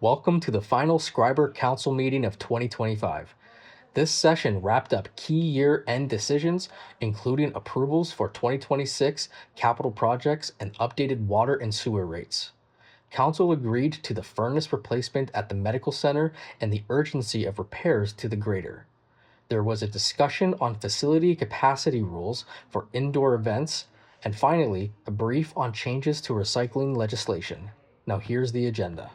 Welcome to the final Schreiber Council meeting of 2025. This session wrapped up key year-end decisions, including approvals for 2026 capital projects and updated water and sewer rates. Council agreed to the furnace replacement at the medical center and the urgency of repairs to the grader. There was a discussion on facility capacity rules for indoor events, and finally, a brief on changes to recycling legislation. Now here's the agenda.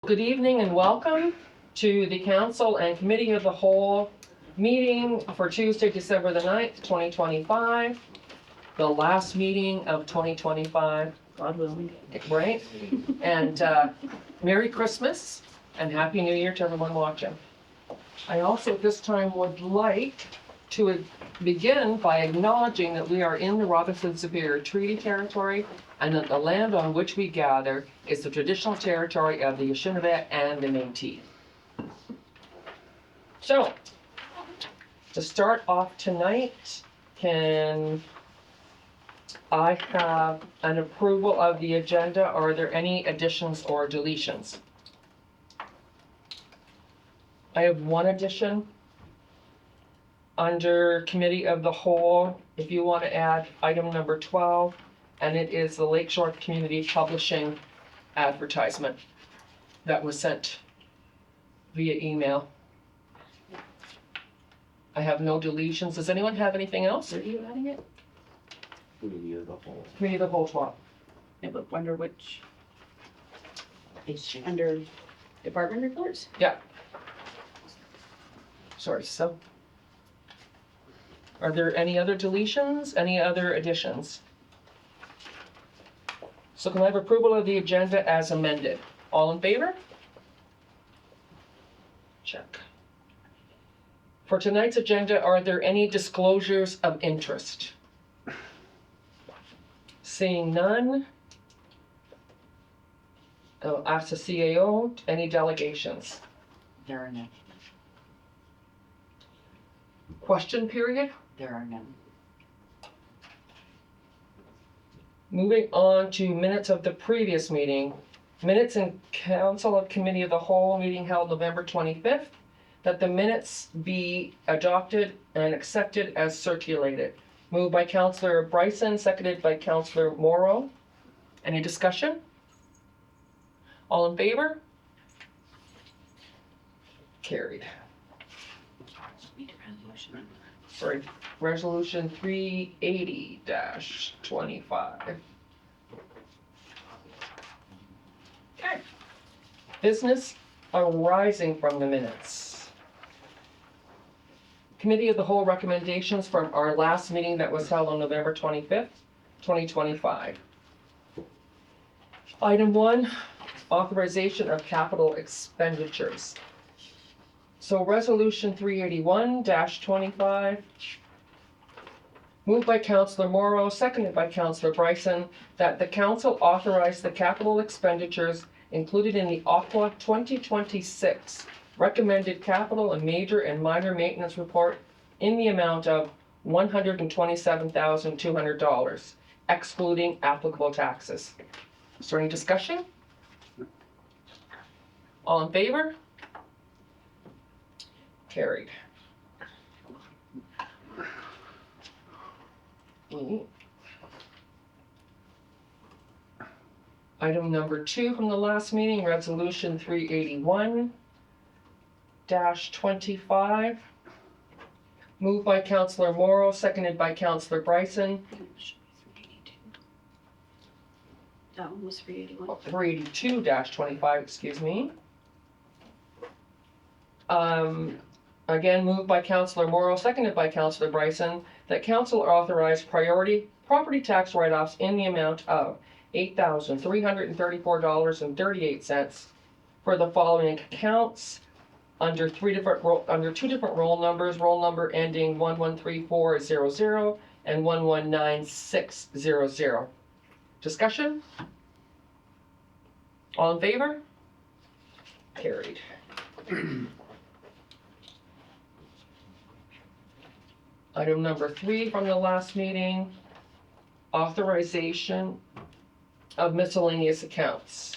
Good evening and welcome to the Council and Committee of the Whole meeting for Tuesday, December the 9th, 2025. The last meeting of 2025. God willing. Right? And Merry Christmas and Happy New Year to everyone watching. I also at this time would like to begin by acknowledging that we are in the Robinson Superior Treaty Territory and that the land on which we gather is the traditional territory of the Anishinaabe and the Métis. So, to start off tonight, can I have an approval of the agenda? Are there any additions or deletions? I have one addition. Under Committee of the Whole, if you want to add item number 12, and it is the Lakeshore Community Publishing advertisement that was sent via email. I have no deletions. Does anyone have anything else? Are you adding it? Committee of the Whole. Committee of the Whole 12. Yeah, but under which? Under department reports? Yeah. Sorry, so. Are there any other deletions? Any other additions? So can I have approval of the agenda as amended? All in favor? Check. For tonight's agenda, are there any disclosures of interest? Seeing none. I'll ask the CAO, any delegations? There are none. Question period? There are none. Moving on to minutes of the previous meeting. Minutes in Council of Committee of the Whole meeting held November 25th, that the minutes be adopted and accepted as circulated. Moved by Councillor Bryson, seconded by Councillor Morrow. Any discussion? All in favor? Carried. Sorry, resolution 380-25. Okay. Business arising from the minutes. Committee of the Whole recommendations from our last meeting that was held on November 25th, 2025. Item 1, authorization of capital expenditures. So resolution 381-25, moved by Councillor Morrow, seconded by Councillor Bryson, that the council authorize the capital expenditures included in the Aqua 2026 recommended capital and major and minor maintenance report in the amount of $127,200, excluding applicable taxes. Is there any discussion? All in favor? Carried. Item number 2 from the last meeting, resolution 381-25. Moved by Councillor Morrow, seconded by Councillor Bryson. That one was 381. 382-25, excuse me. Again, moved by Councillor Morrow, seconded by Councillor Bryson, that council authorize priority property tax write-offs in the amount of $8,334.38 for the following accounts under two different roll number ending 113400 and 119600. Discussion? All in favor? Carried. Item number 3 from the last meeting, authorization of miscellaneous accounts.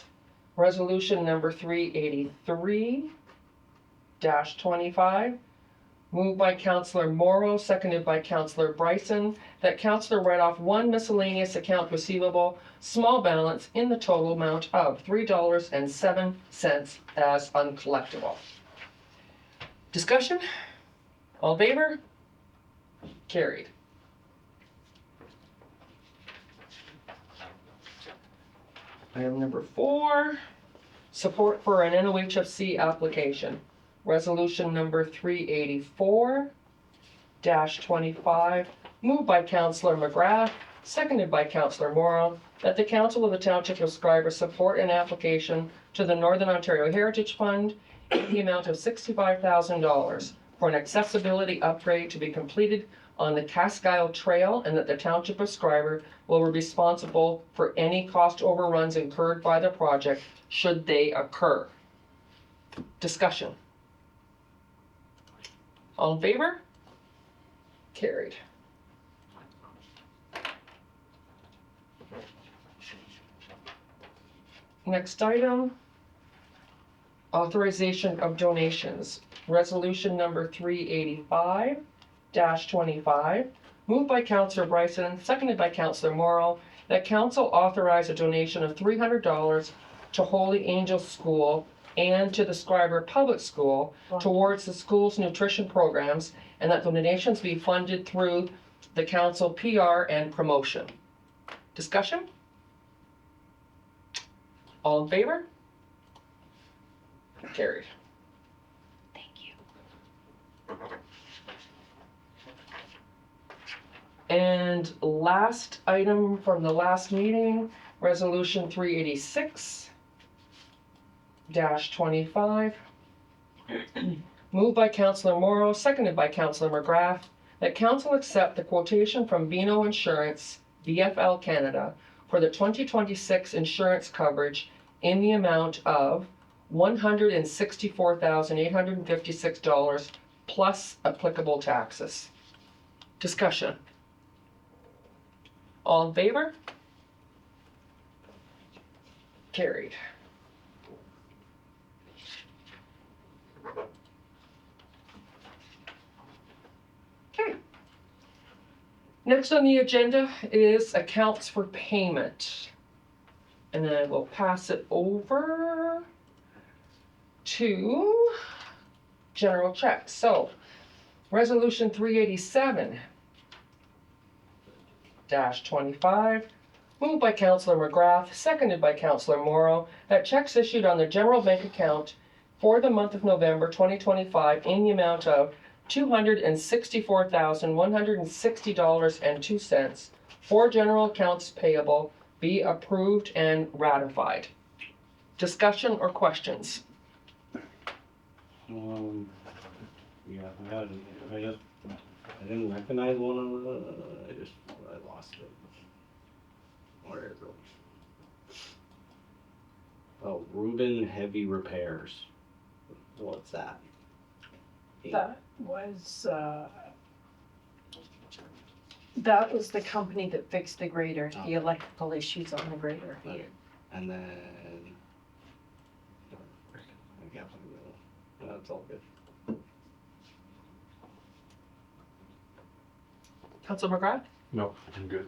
Resolution number 383-25, moved by Councillor Morrow, seconded by Councillor Bryson, that Councillor write off one miscellaneous account receivable, small balance in the total amount of $3.07 as uncollectible. Discussion? All in favor? Carried. Item number 4, support for an NOHFC application. Resolution number 384-25, moved by Councillor McGrath, seconded by Councillor Morrow, that the Council of the Township of Schreiber support an application to the Northern Ontario Heritage Fund in the amount of $65,000 for an accessibility upgrade to be completed on the Cascile Trail, and that the Township of Schreiber will be responsible for any cost overruns incurred by the project should they occur. Discussion. All in favor? Carried. Next item, authorization of donations. Resolution number 385-25, moved by Councillor Bryson, seconded by Councillor Morrow, that Council authorize a donation of $300 to Holy Angel School and to the Schreiber Public School towards the school's nutrition programs, and that donations be funded through the Council PR and promotion. Discussion? All in favor? Carried. And last item from the last meeting, resolution 386-25, moved by Councillor Morrow, seconded by Councillor McGrath, that Council accept the quotation from Vino Insurance, VFL Canada, for the 2026 insurance coverage in the amount of $164,856 plus applicable taxes. Discussion. All in favor? Carried. Okay. Next on the agenda is accounts for payment. And then I will pass it over to general checks. So, resolution 387-25, moved by Councillor McGrath, seconded by Councillor Morrow, that checks issued on the general bank account for the month of November 2025 in the amount of $264,160.02 for general accounts payable be approved and ratified. Discussion or questions? Yeah, I didn't recognize one of the, I lost it. Where is it? Oh, Reuben Heavy Repairs. What's that? That was the company that fixed the grader, the electrical issues on the grader. Okay. And then, I can't find the, that's all good. Councillor McGrath? No, I'm good.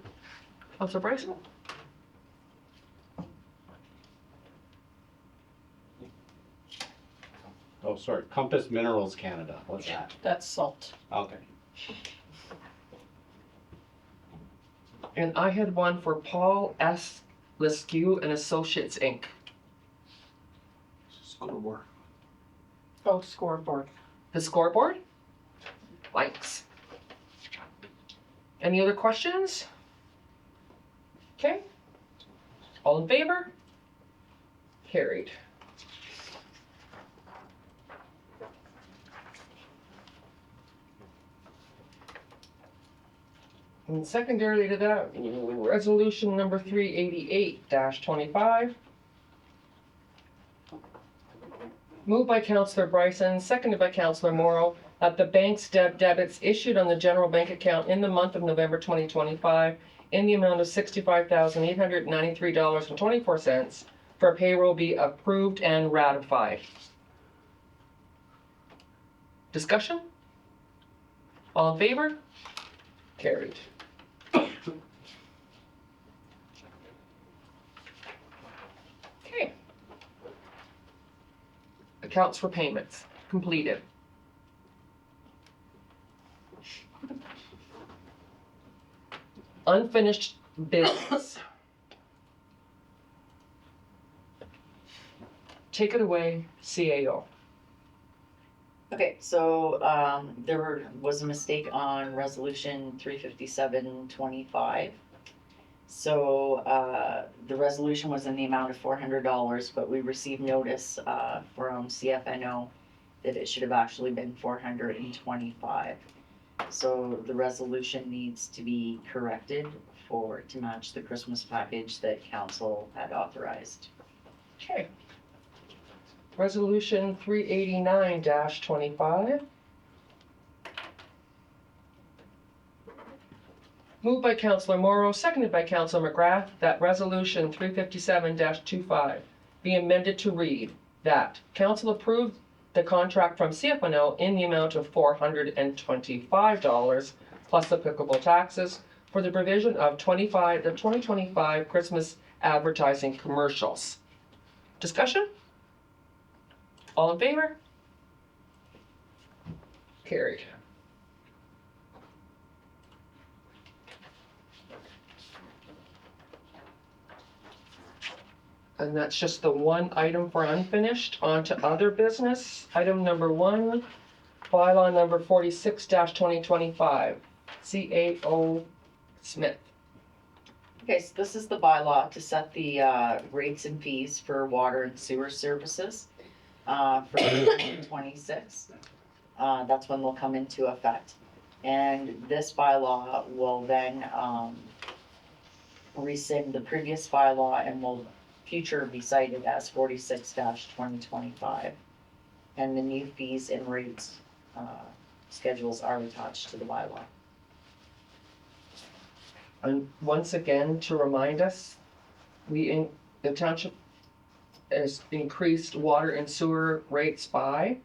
Councillor Bryson? Oh, sorry, Compass Minerals Canada, what's that? That's salt. Okay. And I had one for Paul S. Leskew and Associates, Inc. Scoreboard. Oh, scoreboard. The scoreboard? Thanks. Any other questions? Okay. All in favor? Carried. And secondarily to that, resolution number 388-25. Moved by Councillor Bryson, seconded by Councillor Morrow, that the bank's debits issued on the general bank account in the month of November 2025 in the amount of $65,893.24 for payroll be approved and ratified. Discussion? All in favor? Carried. Okay. Accounts for payments, completed. Unfinished business. Take it away, CAO. Okay, so, was a mistake on resolution 357-25. So, the resolution was in the amount of $400, but we received notice, from CFNO that it should have actually been 425. So the resolution needs to be corrected to match the Christmas package that council had authorized. Okay. Resolution 389-25. Moved by Councillor Morrow, seconded by Councillor McGrath, that resolution 357-25 be amended to read that council approved the contract from CFNO in the amount of $425 plus applicable taxes for the provision of the 2025 Christmas advertising commercials. Discussion? All in favor? Carried. And that's just the one item for unfinished. On to other business. Item number 1, bylaw number 46-2025, CAO Smith. Okay, so this is the bylaw to set the rates and fees for water and sewer services for 2026. That's when they'll come into effect. And this bylaw will then rescind the previous bylaw and will future be cited as 46-2025. And the new fees and rates schedules are attached to the bylaw. And once again, to remind us, the township has increased water and sewer rates by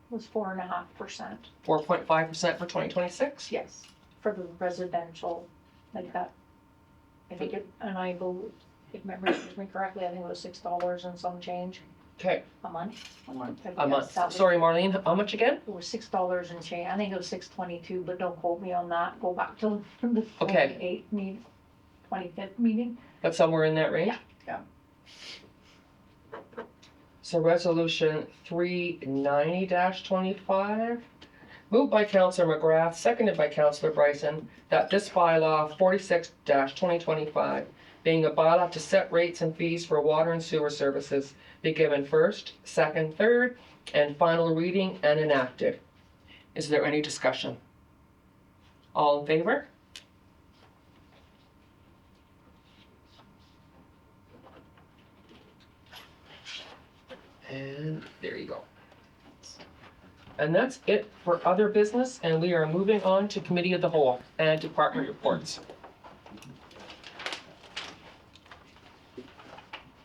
Was 4.5%. 4.5% for 2026. Yes. For the residential, like that. I think it, and I believe, if memory serves me correctly, I think it was $6 and some change Okay, a month. A month. a month. Sorry, Marlene, how much again? It was $6 and change. I think it was $6.22, but don't quote me on that. Go back to the Okay. 25th meeting. That's somewhere in that range? Yeah. So resolution 390-25, moved by Councillor McGrath, seconded by Councillor Bryson, that this bylaw 46-2025, being a bylaw to set rates and fees for water and sewer services, be given first, second, third, and final reading and enacted. Is there any discussion? All in favor? And there you go. And that's it for other business, and we are moving on to committee of the whole and department reports.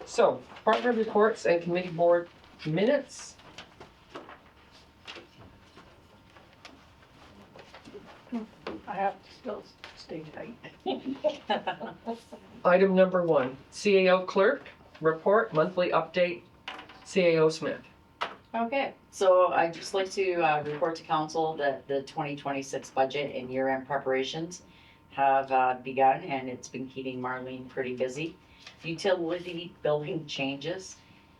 So, department reports and committee board minutes. I have to still stay tight. Item number 1, CAO clerk, report, monthly update, CAO Smith. Okay, so I'd just like to report to council that the 2026 budget and year-end preparations have begun, and it's been keeping Marlene pretty busy. Utility billing changes.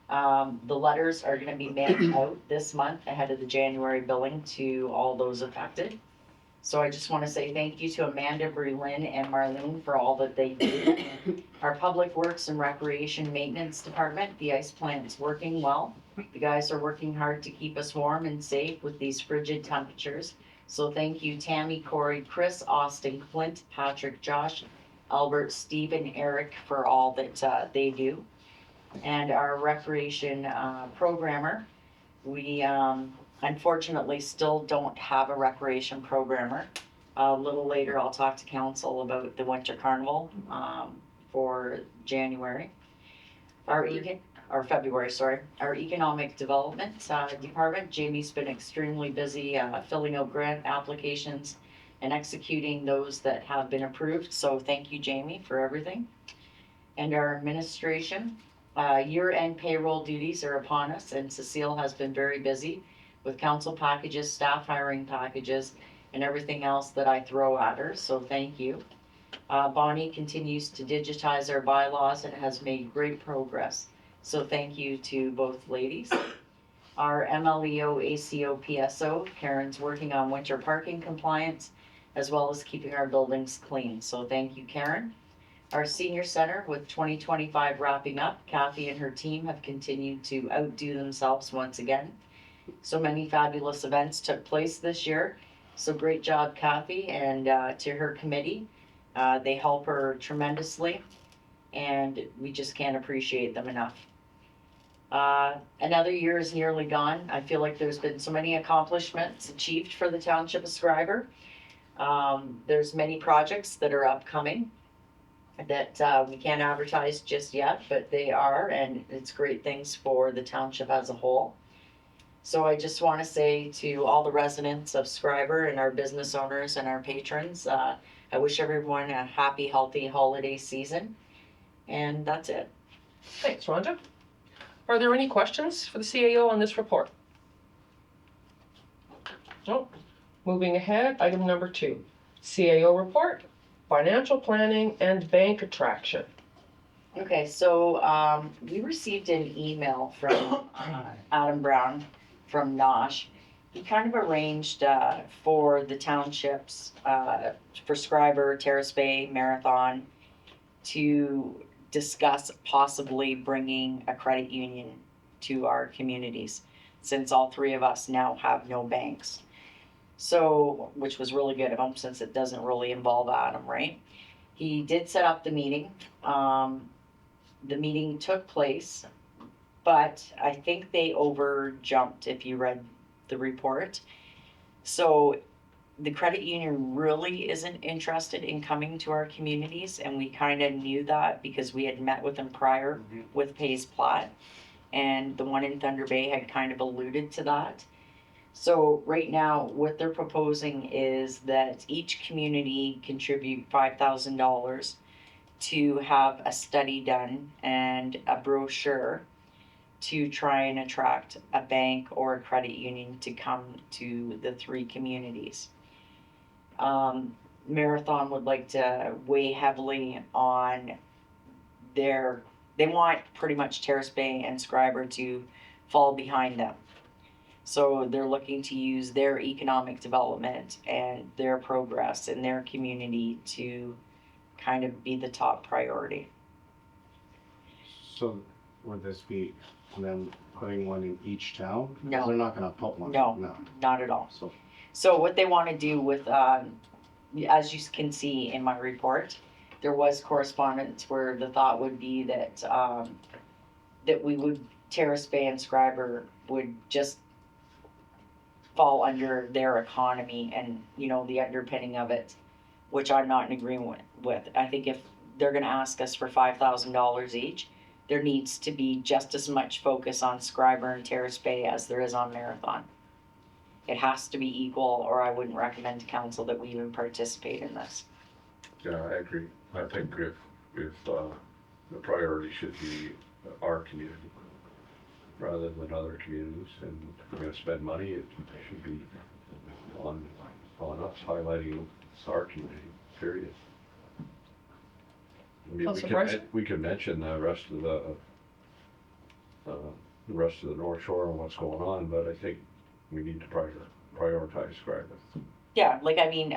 The letters are gonna be mailed out this month ahead of the January billing to all those affected. So I just want to say thank you to Amanda, Berlin, and Marlene for all that they do. Our Public Works and Recreation Maintenance Department, the ice plant's working well. The guys are working hard to keep us warm and safe with these frigid temperatures. So thank you, Tammy, Corey, Chris, Austin, Clint, Patrick, Josh, Albert, Steve, and Eric for all that they do. And our recreation programmer, we unfortunately still don't have a recreation programmer. A little later, I'll talk to council about the winter carnival for January. Or February, sorry. Our economic development department, Jamie's been extremely busy filling out grant applications and executing those that have been approved. So thank you, Jamie, for everything. And our administration, year-end payroll duties are upon us, and Cecile has been very busy with council packages, staff hiring packages, and everything else that I throw at her, so thank you. Bonnie continues to digitize our bylaws and has made great progress, so thank you to both ladies. Our MLEO, ACO, PSO, Karen's working on winter parking compliance, as well as keeping our buildings clean, so thank you, Karen. Our senior center, with 2025 wrapping up, Kathy and her team have continued to outdo themselves once again. So many fabulous events took place this year. So great job, Kathy, and to her committee. They help her tremendously, and we just can't appreciate them enough. Another year is nearly gone. I feel like there's been so many accomplishments achieved for the Township of Schreiber. There's many projects that are upcoming that we can't advertise just yet, but they are, and it's great things for the township as a whole. So I just want to say to all the residents of Schreiber and our business owners and our patrons, I wish everyone a happy, healthy holiday season. And that's it. Thanks, Rhonda. Are there any questions for the CAO on this report? Nope. Moving ahead, item number 2, CAO report, financial planning and bank attraction. Okay, so we received an email from Adam Brown from NOSH. He kind of arranged for the townships, for Schreiber, Terrace Bay, Marathon, to discuss possibly bringing a credit union to our communities, since all 3 of us now have no banks. So, which was really good of him, since it doesn't really involve Adam, right? He did set up the meeting. The meeting took place, but I think they over jumped if you read the report. So the credit union really isn't interested in coming to our communities, and we kind of knew that because we had met with them prior with Pays Plat, and the one in Thunder Bay had kind of alluded to that. So right now, what they're proposing is that each community contribute $5,000 to have a study done and a brochure to try and attract a bank or a credit union to come to the 3 communities. Marathon would like to weigh heavily on they want pretty much Terrace Bay and Schreiber to fall behind them. So they're looking to use their economic development and their progress in their community to kind of be the top priority. So would this be them putting one in each town? 'Cause No. They're not gonna put one. No. Not at all. So, So what they want to do with, as you can see in my report, there was correspondence where the thought would be that that we would, Terrace Bay and Schreiber would just fall under their economy and, you know, the underpinning of it, which I'm not in agreement with. I think if they're going to ask us for $5,000 each, there needs to be just as much focus on Schreiber and Terrace Bay as there is on Marathon. It has to be equal, or I wouldn't recommend to council that we even participate in this. Yeah, I agree. I think if the priority should be our community rather than other communities, and if we're gonna spend money, it should be on us highlighting our community, period. I mean, Councilor Bryce? we can mention the rest of the North Shore and what's going on, but I think we need to prioritize Schreiber. Yeah, like, I mean,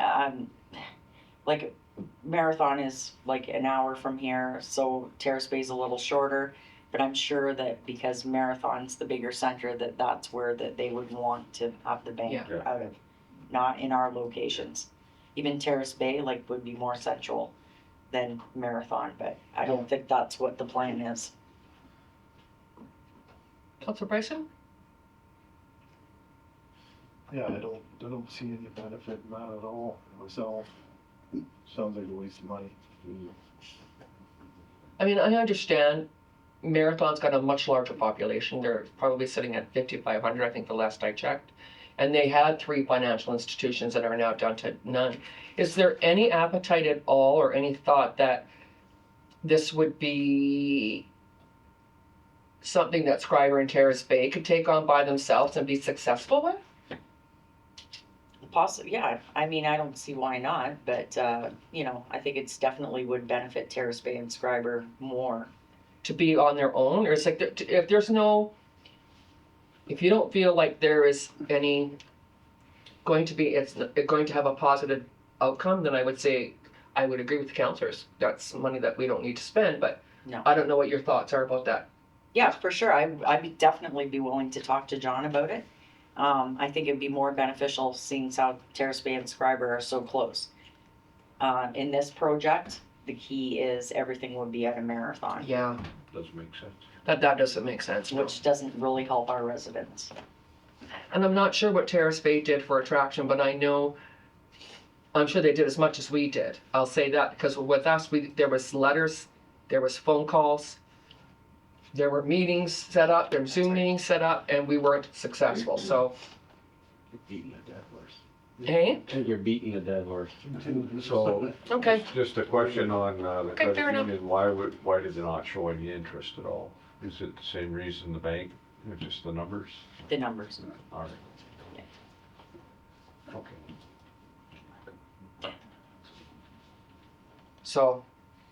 like Marathon is like an hour from here, so Terrace Bay's a little shorter. But I'm sure that because Marathon's the bigger center, that that's where that they would want to have the bank Yeah. out of, not in our locations. Even Terrace Bay, like, would be more central than Marathon, but I don't think that's what the plan is. Councilor Bryson? Yeah, I don't see any benefit in that at all myself. Sounds like a waste of money. I mean, I understand Marathon's got a much larger population. They're probably sitting at 5,500, I think the last I checked. And they had 3 financial institutions that are now down to none. Is there any appetite at all or any thought that this would be something that Schreiber and Terrace Bay could take on by themselves and be successful with? Possibly, yeah, I mean, I don't see why not, but, you know, I think it's definitely would benefit Terrace Bay and Schreiber more. To be on their own? Or it's like, if there's no, if you don't feel like there is any going to be, it's going to have a positive outcome, then I would say, I would agree with the councillors. That's money that we don't need to spend, but No. I don't know what your thoughts are about that. Yeah, for sure, I'd definitely be willing to talk to John about it. I think it'd be more beneficial seeing how Terrace Bay and Schreiber are so close. In this project, the key is everything would be at a Marathon, Yeah, Doesn't make sense. that doesn't make sense. No. which doesn't really help our residents. And I'm not sure what Terrace Bay did for attraction, but I'm sure they did as much as we did. I'll say that because with us, there was letters, there was phone calls, there were meetings set up, there were Zoom meetings set up, and we weren't successful. So, Beating a dead horse. hey, I think you're beating a dead horse. So, okay. just a question on the Okay, fair credit enough. union, why did they not show any interest at all? Is it the same reason the bank, or just the numbers? The numbers. All right. Okay. So,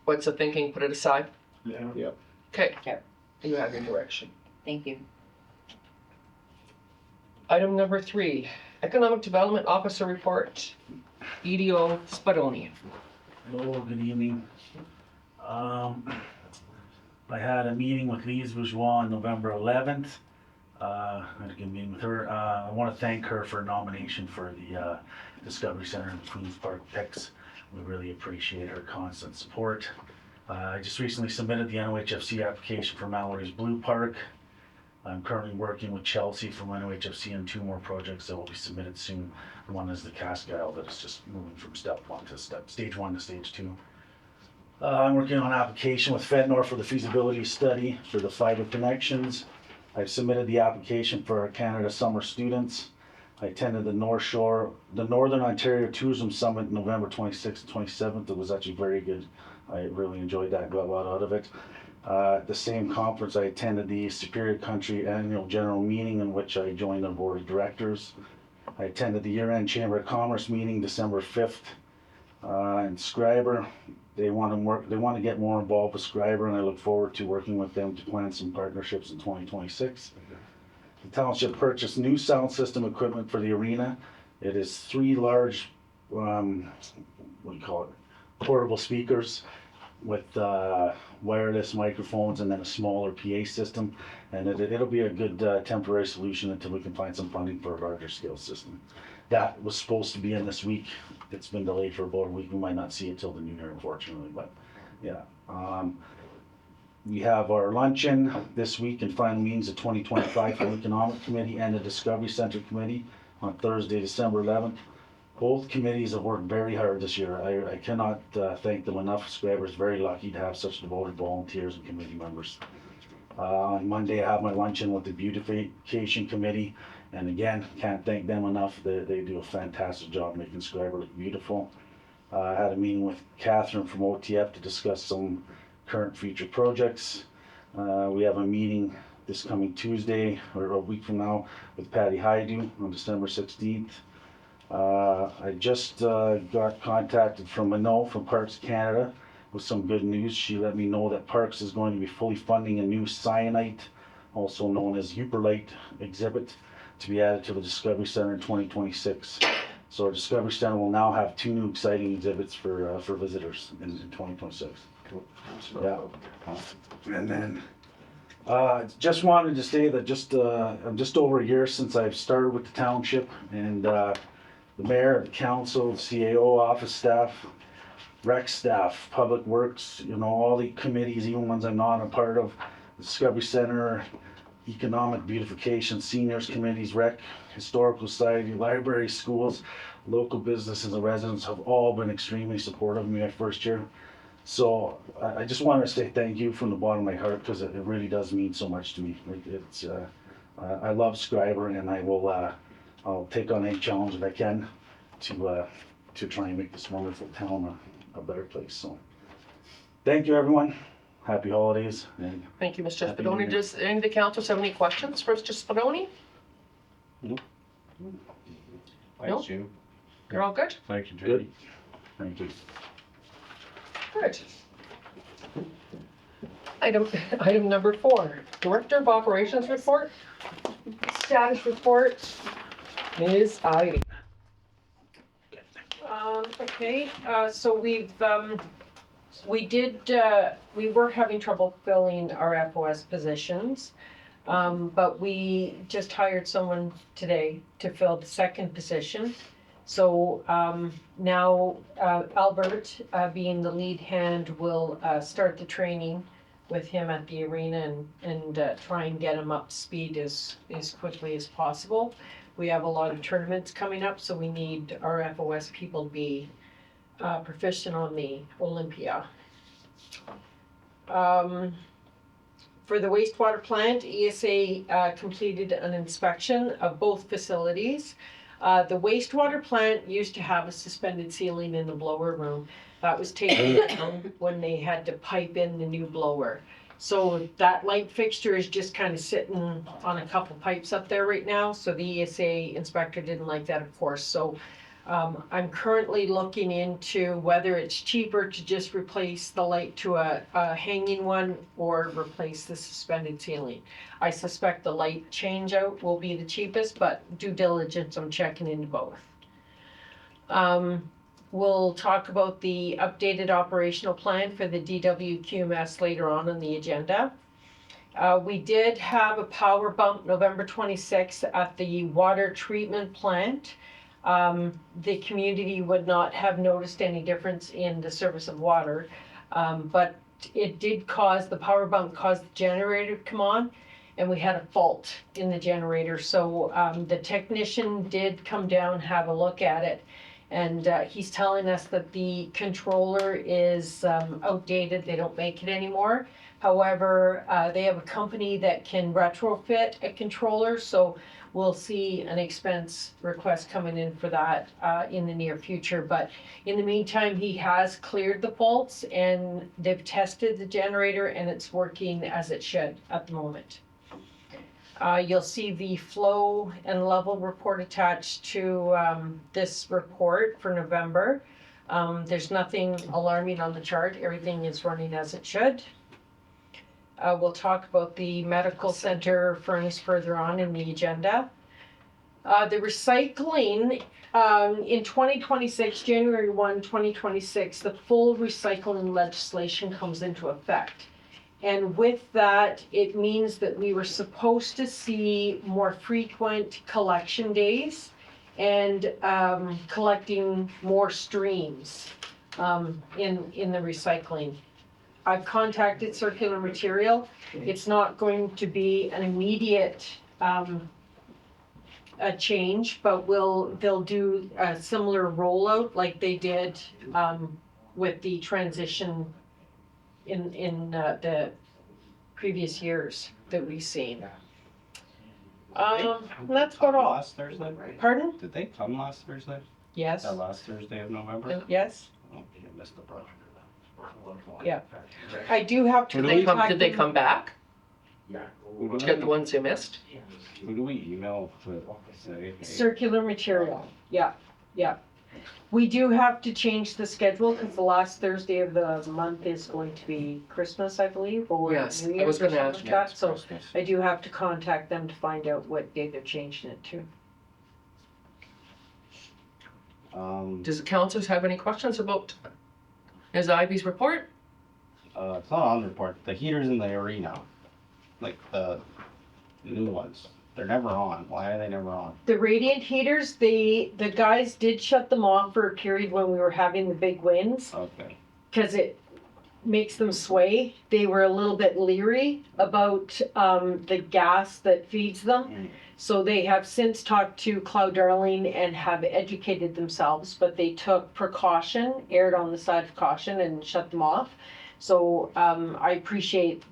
what's the thinking? Put it aside. Yeah. Yep. Okay. Okay. You have your direction. Thank you. Item number 3, Economic Development Officer Report, EDO Spadoni. Hello, good evening. I had a meeting with Lise Bourgeois on November 11th. I had a good meeting with her. I want to thank her for nomination for the Discovery Center in Queens Park Picks. We really appreciate her constant support. I just recently submitted the NOHFC application for Mallory's Blue Park. I'm currently working with Chelsea from NOHFC on 2 more projects that will be submitted soon. One is the Cascade that is just moving from stage 1 to stage 2. I'm working on an application with FedNor for the feasibility study for the fiber connections. I've submitted the application for our Canada Summer Students. I attended the Northern Ontario Tourism Summit November 26th and 27th. It was actually very good. I really enjoyed that, got a lot out of it. At the same conference, I attended the Superior Country Annual General Meeting in which I joined the Board of Directors. I attended the year-end Chamber of Commerce meeting December 5th. And Schreiber, they want to get more involved with Schreiber, and I look forward to working with them to plan some partnerships in 2026. The township purchased new sound system equipment for the arena. It is 3 large, portable speakers with wireless microphones and then a smaller PA system. And it'll be a good temporary solution until we can find some funding for a larger scale system. That was supposed to be in this week. It's been delayed for about a week. We might not see it till the new year, unfortunately, but yeah. We have our luncheon this week and final meetings of 2025 for the Economic Committee and the Discovery Center Committee on Thursday, December 11th. Both committees have worked very hard this year. I cannot thank them enough. Schreiber's very lucky to have such devoted volunteers and committee members. On Monday, I have my luncheon with the Beautification Committee. And again, can't thank them enough. They do a fantastic job making Schreiber look beautiful. I had a meeting with Catherine from OTF to discuss some current future projects. We have a meeting this coming Tuesday, or a week from now, with Patty Hydu on December 16th. I just got contacted from Minot from Parks Canada with some good news. She let me know that Parks is going to be fully funding a new cyanite, also known as Uperlite exhibit, to be added to the Discovery Center in 2026. So our Discovery Center will now have 2 new exciting exhibits for visitors in 2026. Yeah. And then, just wanted to say that I'm just over a year since I've started with the township, and the mayor, the council, the CAO office staff, rec staff, public works, all the committees, even ones I'm not a part of, the Discovery Center, economic beautification, seniors committees, rec, historical society, library, schools, local businesses and residents have all been extremely supportive of me my first year. So I just wanted to say thank you from the bottom of my heart, because it really does mean so much to me. I love Schreiber, and I'll take on any challenge that I can to try and make this wonderful town a better place. So thank you, everyone. Happy holidays. And Thank you, Mr. Happy New Spadoni. Year. Does any of the councilors have any questions for Mr. Spadoni? Thanks, Jim. You're all good? Thank you, Jim. Good. Thank you. Good. Item number 4, Director of Operations report. Status report, Ms. Ivy. Okay, so we were having trouble filling our FOS positions. But we just hired someone today to fill the second position. So now Albert, being the lead hand, will start the training with him at the arena and try and get him up to speed as quickly as possible. We have a lot of tournaments coming up, so we need our FOS people to be proficient on the Olympia. For the wastewater plant, ESA completed an inspection of both facilities. The wastewater plant used to have a suspended ceiling in the blower room. That was taken down when they had to pipe in the new blower. So that light fixture is just kind of sitting on a couple pipes up there right now. So the ESA inspector didn't like that, of course. So I'm currently looking into whether it's cheaper to just replace the light to a hanging one or replace the suspended ceiling. I suspect the light change out will be the cheapest, but due diligence, I'm checking into both. We'll talk about the updated operational plan for the DWQMS later on the agenda. We did have a power bump November 26th at the water treatment plant. The community would not have noticed any difference in the service of water, but it did cause, the power bump caused the generator to come on, and we had a fault in the generator. So the technician did come down, have a look at it, and he's telling us that the controller is outdated. They don't make it anymore. However, they have a company that can retrofit a controller, so we'll see an expense request coming in for that in the near future. But in the meantime, he has cleared the faults, and they've tested the generator, and it's working as it should at the moment. You'll see the flow and level report attached to this report for November. There's nothing alarming on the chart. Everything is running as it should. We'll talk about the medical center furnace further on in the agenda. The recycling, in 2026, January 1, 2026, the full recycling legislation comes into effect. And with that, it means that we were supposed to see more frequent collection days and collecting more streams in the recycling. I've contacted Circular Material. It's not going to be an immediate a change, but they'll do a similar rollout like they did with the transition in the previous years that we've seen. That's about all. Last Thursday? Pardon? Did they come last Thursday? Yes. That last Thursday of November? Yes. Oh, you missed the project. Yeah. I do have to contact Did they them. come back Who to do get the we, ones they missed? who do we email to say? Hey, Circular Material, yeah. We do have to change the schedule because the last Thursday of the month is going to be Christmas, I believe, or Yes, New I was Year's or gonna something ask like that. So Christmas. I do have to contact them to find out what day they're changing it to. Does the councilors have any questions about Ms. Ivy's report? It's not on the report. The heaters in the arena, like the new ones, they're never on. Why are they never on? The radiant heaters, the guys did shut them off for a period when we were having the big winds, Okay. because it makes them sway. They were a little bit leery about the gas that feeds them. Mm. So they have since talked to Cloud Darling and have educated themselves, but they took precaution, erred on the side of caution, and shut them off. So I appreciate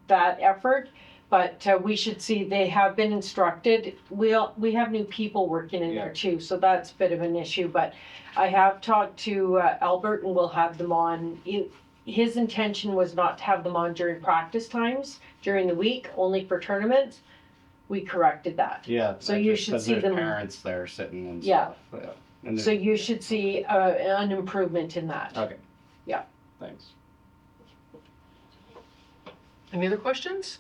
that effort, but we should see they have been instructed. We have new people working in there too, so that's a bit of an issue. But I have talked to Albert, and we'll have them on. His intention was not to have them on during practice times during the week, only for tournaments. We corrected that. Yeah. So you just should 'cause see there's them- parents there sitting and Yeah. stuff. Yeah. And So you should see an improvement in that. okay. Yeah. Thanks. Any other questions?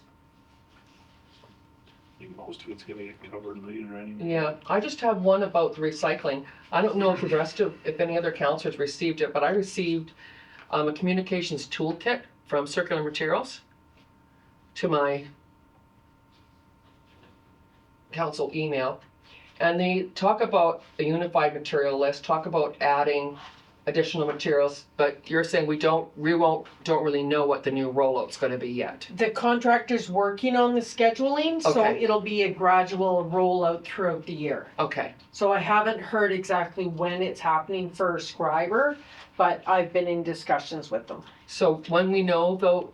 I think most of it's gonna get covered later anyway. Yeah, I just have one about the recycling. I don't know if the rest of, if any other councilors received it, but I received a communications toolkit from Circular Materials to my council email. And they talk about a unified material list, talk about adding additional materials, but you're saying we don't really know what the new rollout's gonna be yet. The contractor's working on the scheduling, so Okay. it'll be a gradual rollout throughout the year. Okay, So I haven't heard exactly when it's happening for Schreiber, but I've been in discussions with them. so when we know though,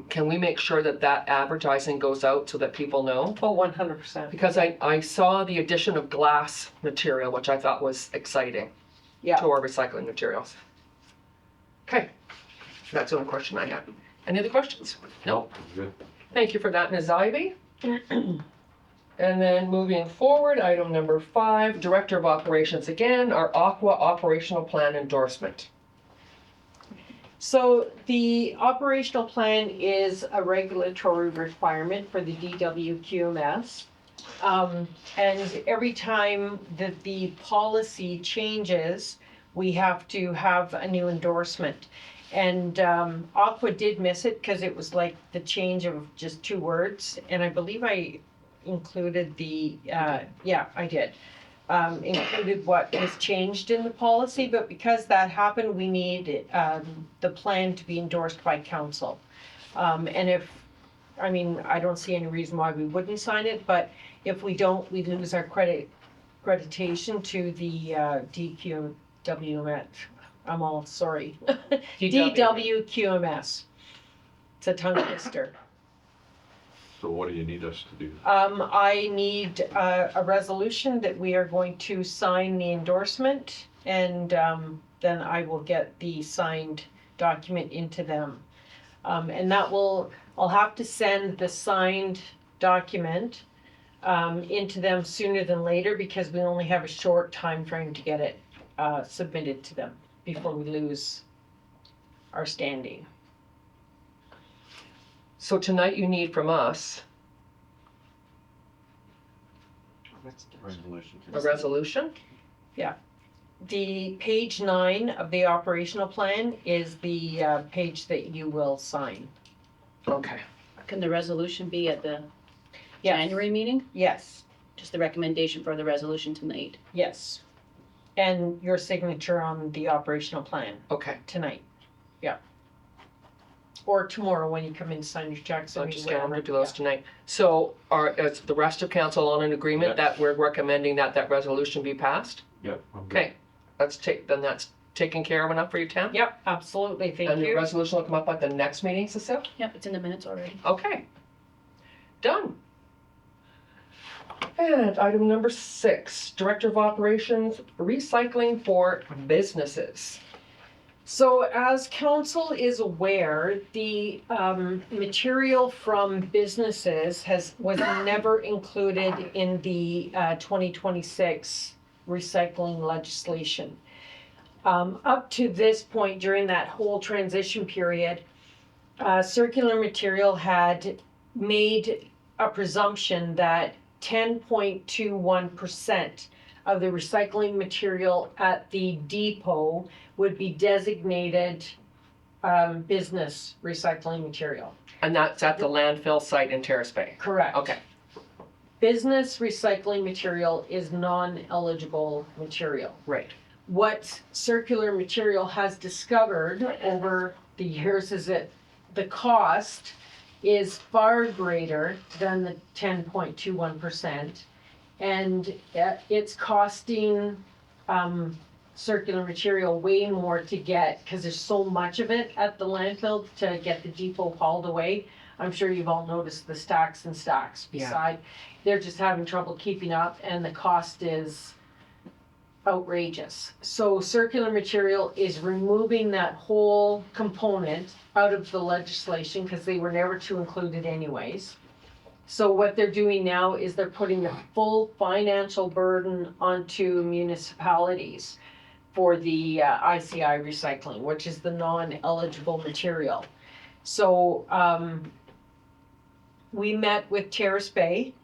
can we make sure that that advertising goes out so that people know? Oh, 100%. Because I saw the addition of glass material, which I thought was exciting Yeah. to our recycling materials. Okay, that's the only question I have. Any other questions? No. Good. Thank you for that, Ms. Ivy. And then moving forward, item number 5, Director of Operations again, our Aqua Operational Plan endorsement. So the operational plan is a regulatory requirement for the DWQMS. And every time that the policy changes, we have to have a new endorsement. And Aqua did miss it because it was like the change of just 2 words. And I believe I included the, yeah, I did. Included what was changed in the policy, but because that happened, we need the plan to be endorsed by council. And if, I mean, I don't see any reason why we wouldn't sign it, but if we don't, we lose our accreditation to the DQWMS. I'm all sorry. DWQMS. It's a tongue twister. So what do you need us to do? I need a resolution that we are going to sign the endorsement, and then I will get the signed document into them. And that will, I'll have to send the signed document into them sooner than later because we only have a short time frame to get it submitted to them before we lose our standing. So tonight you need from us Resolution. a resolution. The page 9 of the operational plan is the page that you will sign. Okay. Can the resolution be at the Yes. January meeting? Yes, Just the recommendation for the resolution tonight? yes. And your signature on the operational plan Okay. tonight. Yeah. Or tomorrow when you come in to sign your checks. So just gonna do those tonight. So is the rest of council on an agreement that we're recommending that that resolution be passed? Yep. Okay, that's taken care of enough for you, Tam? Yep, absolutely, thank And the you. resolution will come up at the next meeting, Cecile? Yep, it's in the minutes already. Okay. Done. And item number 6, Director of Operations, recycling for businesses. So as council is aware, the material from businesses was never included in the 2026 recycling legislation. Up to this point, during that whole transition period, Circular Material had made a presumption that 10.21% of the recycling material at the depot would be designated business recycling material. And that's at the landfill site in Terrace Bay? Correct. Okay. Business recycling material is non-eligible material. Right. What Circular Material has discovered over the years is that the cost is far greater than the 10.21%. And it's costing Circular Material way more to get, because there's so much of it at the landfill, to get the depot hauled away. I'm sure you've all noticed the stacks and stacks Yeah. beside. They're just having trouble keeping up, and the cost is outrageous. So Circular Material is removing that whole component out of the legislation because they were never to include it anyways. So what they're doing now is they're putting the full financial burden onto municipalities for the ICI recycling, which is the non-eligible material. So we met with Terrace Bay,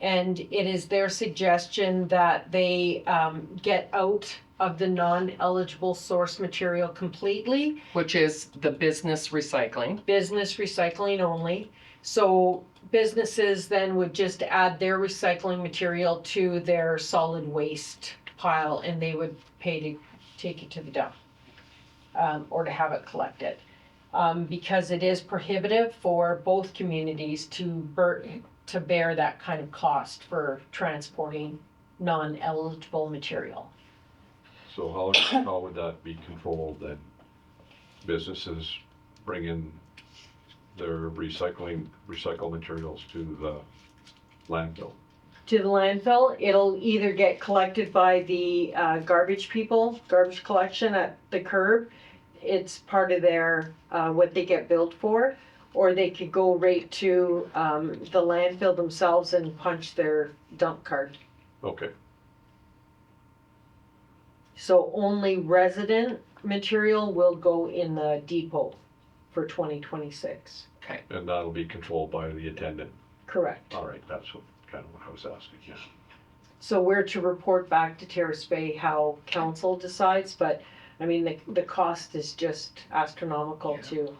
and it is their suggestion that they get out of the non-eligible source material completely, Which is the business recycling. business recycling only. So businesses then would just add their recycling material to their solid waste pile, and they would pay to take it to the dump or to have it collected. Because it is prohibitive for both communities to bear that kind of cost for transporting non-eligible material. So how would that be controlled then? Businesses bring in their recycled materials to the landfill? To the landfill, it'll either get collected by the garbage people, garbage collection at the curb. It's part of their, what they get billed for, or they could go right to the landfill themselves and punch their dump card. Okay, So only resident material will go in the depot for 2026. and that'll be controlled by the attendant. Correct. All right, that's kind of what I was asking, yeah. So we're to report back to Terrace Bay how council decides, but I mean, the cost is just astronomical too.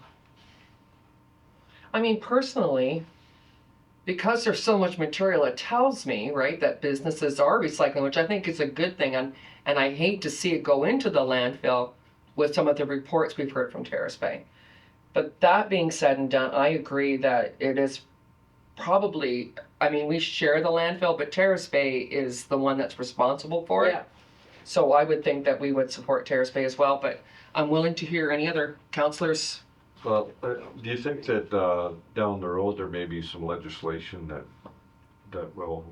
I mean, personally, because there's so much material, it tells me, right, that businesses are recycling, which I think is a good thing. And I hate to see it go into the landfill with some of the reports we've heard from Terrace Bay. But that being said and done, I agree that it is probably, I mean, we share the landfill, but Terrace Bay is the one that's responsible for it. Yeah. So I would think that we would support Terrace Bay as well, but I'm willing to hear any other councillors. Well, do you think that down the road there may be some legislation that will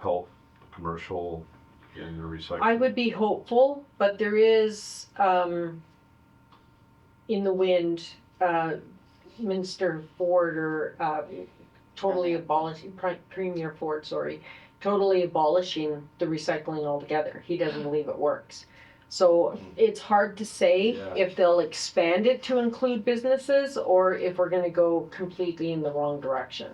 help commercial in the recycling? I would be hopeful, but there is in the wind, Minister Ford or totally abolishing, Premier Ford, sorry, totally abolishing the recycling altogether. He doesn't believe it works. So it's hard to say if they'll expand it to include businesses or if we're gonna go completely in the wrong direction.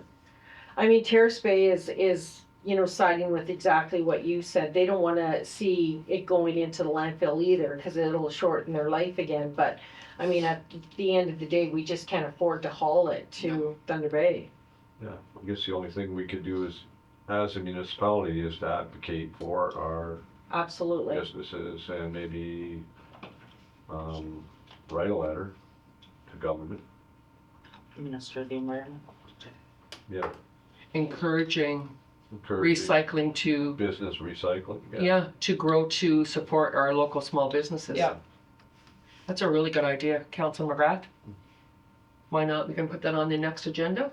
I mean, Terrace Bay is siding with exactly what you said. They don't wanna see it going into the landfill either, cause it'll shorten their life again, but I mean, at the end of the day, we just can't afford to haul it to Thunder Bay. Yeah, I guess the only thing we could do is, as a municipality, is to advocate for our Absolutely. businesses and maybe write a letter to government. Minister of the Environment. Yeah. Encouraging Encourage recycling to, business recycling. yeah, to grow to support our local small businesses. Yeah. That's a really good idea, Councilor McGrath. Why not? We can put that on the next agenda.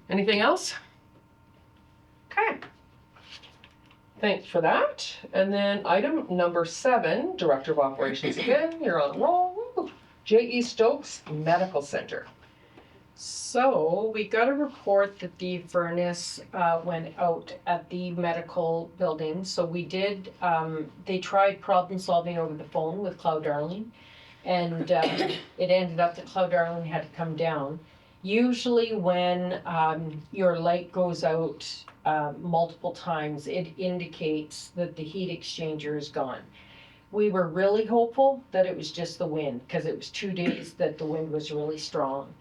Anything else? Okay. Thanks for that. And then item number 7, Director of Operations again, you're on a roll. Woo. J.E. Stokes Medical Center. So we got a report that the furnace went out at the medical building. So we did, they tried problem solving over the phone with Cloud Darling, and it ended up that Cloud Darling had to come down. Usually when your light goes out multiple times, it indicates that the heat exchanger is gone. We were really hopeful that it was just the wind, because it was 2 days that the wind was really strong.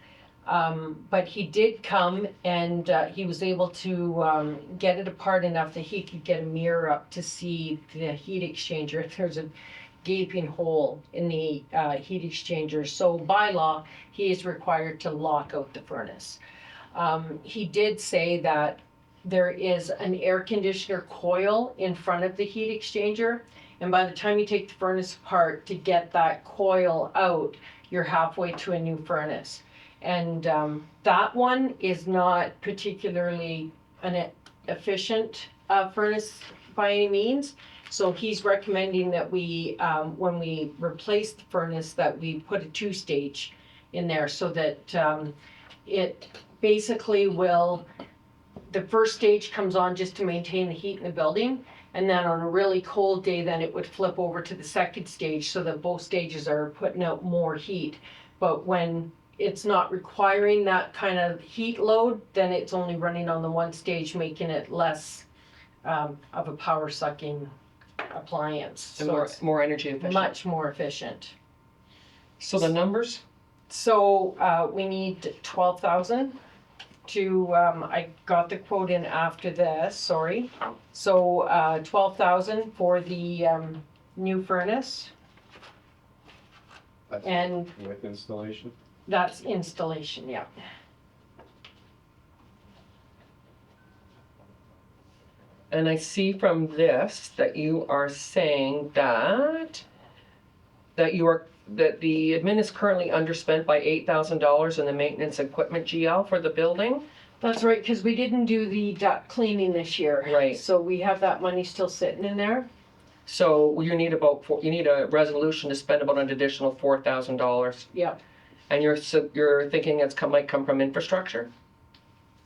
But he did come and he was able to get it apart enough that he could get a mirror up to see the heat exchanger. There's a gaping hole in the heat exchanger. So by law, he is required to lock out the furnace. He did say that there is an air conditioner coil in front of the heat exchanger. And by the time you take the furnace apart to get that coil out, you're halfway to a new furnace. And that one is not particularly an efficient furnace by any means. So he's recommending that we, when we replace the furnace, that we put a 2-stage in there so that it basically will, the first stage comes on just to maintain the heat in the building. And then on a really cold day, then it would flip over to the second stage so that both stages are putting out more heat. But when it's not requiring that kind of heat load, then it's only running on the one stage, making it less of a power sucking appliance. And So more, it's more energy efficient. much more efficient. So the numbers? So we need 12,000 to, I got the quote in after this, sorry. So 12,000 for the new furnace, That's and with installation. that's installation, yeah. And I see from this that you are saying that that the admin is currently underspent by $8,000 in the maintenance equipment GL for the building. That's right, because we didn't do the duct cleaning this year. Right. So we have that money still sitting in there. So you need you need a resolution to spend about an additional $4,000. Yeah. And you're thinking might come from infrastructure?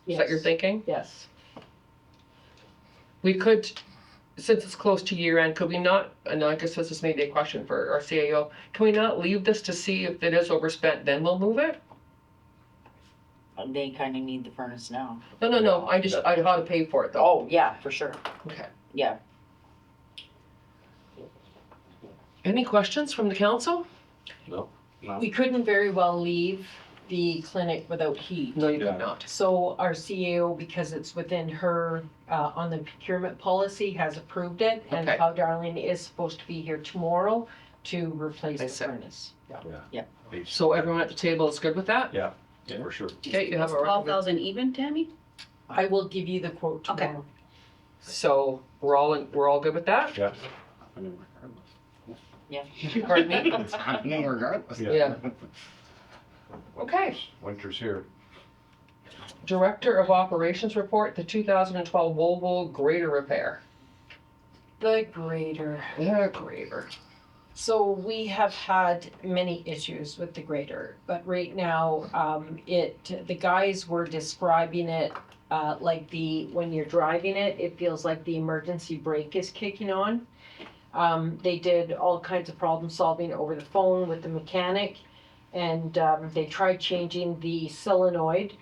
Is that your thinking? Yes. We could, since it's close to year end, could we not, and I guess this is maybe a question for our CAO, can we not leave this to see if it is overspent, then we'll move it? They kind of need the furnace now. No, I how to pay for it though. Oh, yeah, for sure. Okay. Yeah. Any questions from the council? No. We couldn't very well leave the clinic without heat. No, you Yeah. could not. So our CAO, because it's within her, on the procurement policy, has approved it. And Okay. Cow Darling is supposed to be here tomorrow to replace I the see. furnace. So everyone at the table is good with that? Yeah, for sure. Okay, you have a 12,000 even, Tammy? I will give you the quote Okay. tomorrow. So we're all good with that? Yeah. I mean, regardless. Pardon me? It's happening regardless. Yeah. Okay. Winter's here. Director of Operations report, the 2012 Volvo grader repair. The grader. The grader. So we have had many issues with the grader, but right now, the guys were describing it like when you're driving it, it feels like the emergency brake is kicking on. They did all kinds of problem solving over the phone with the mechanic, and they tried changing the solenoid,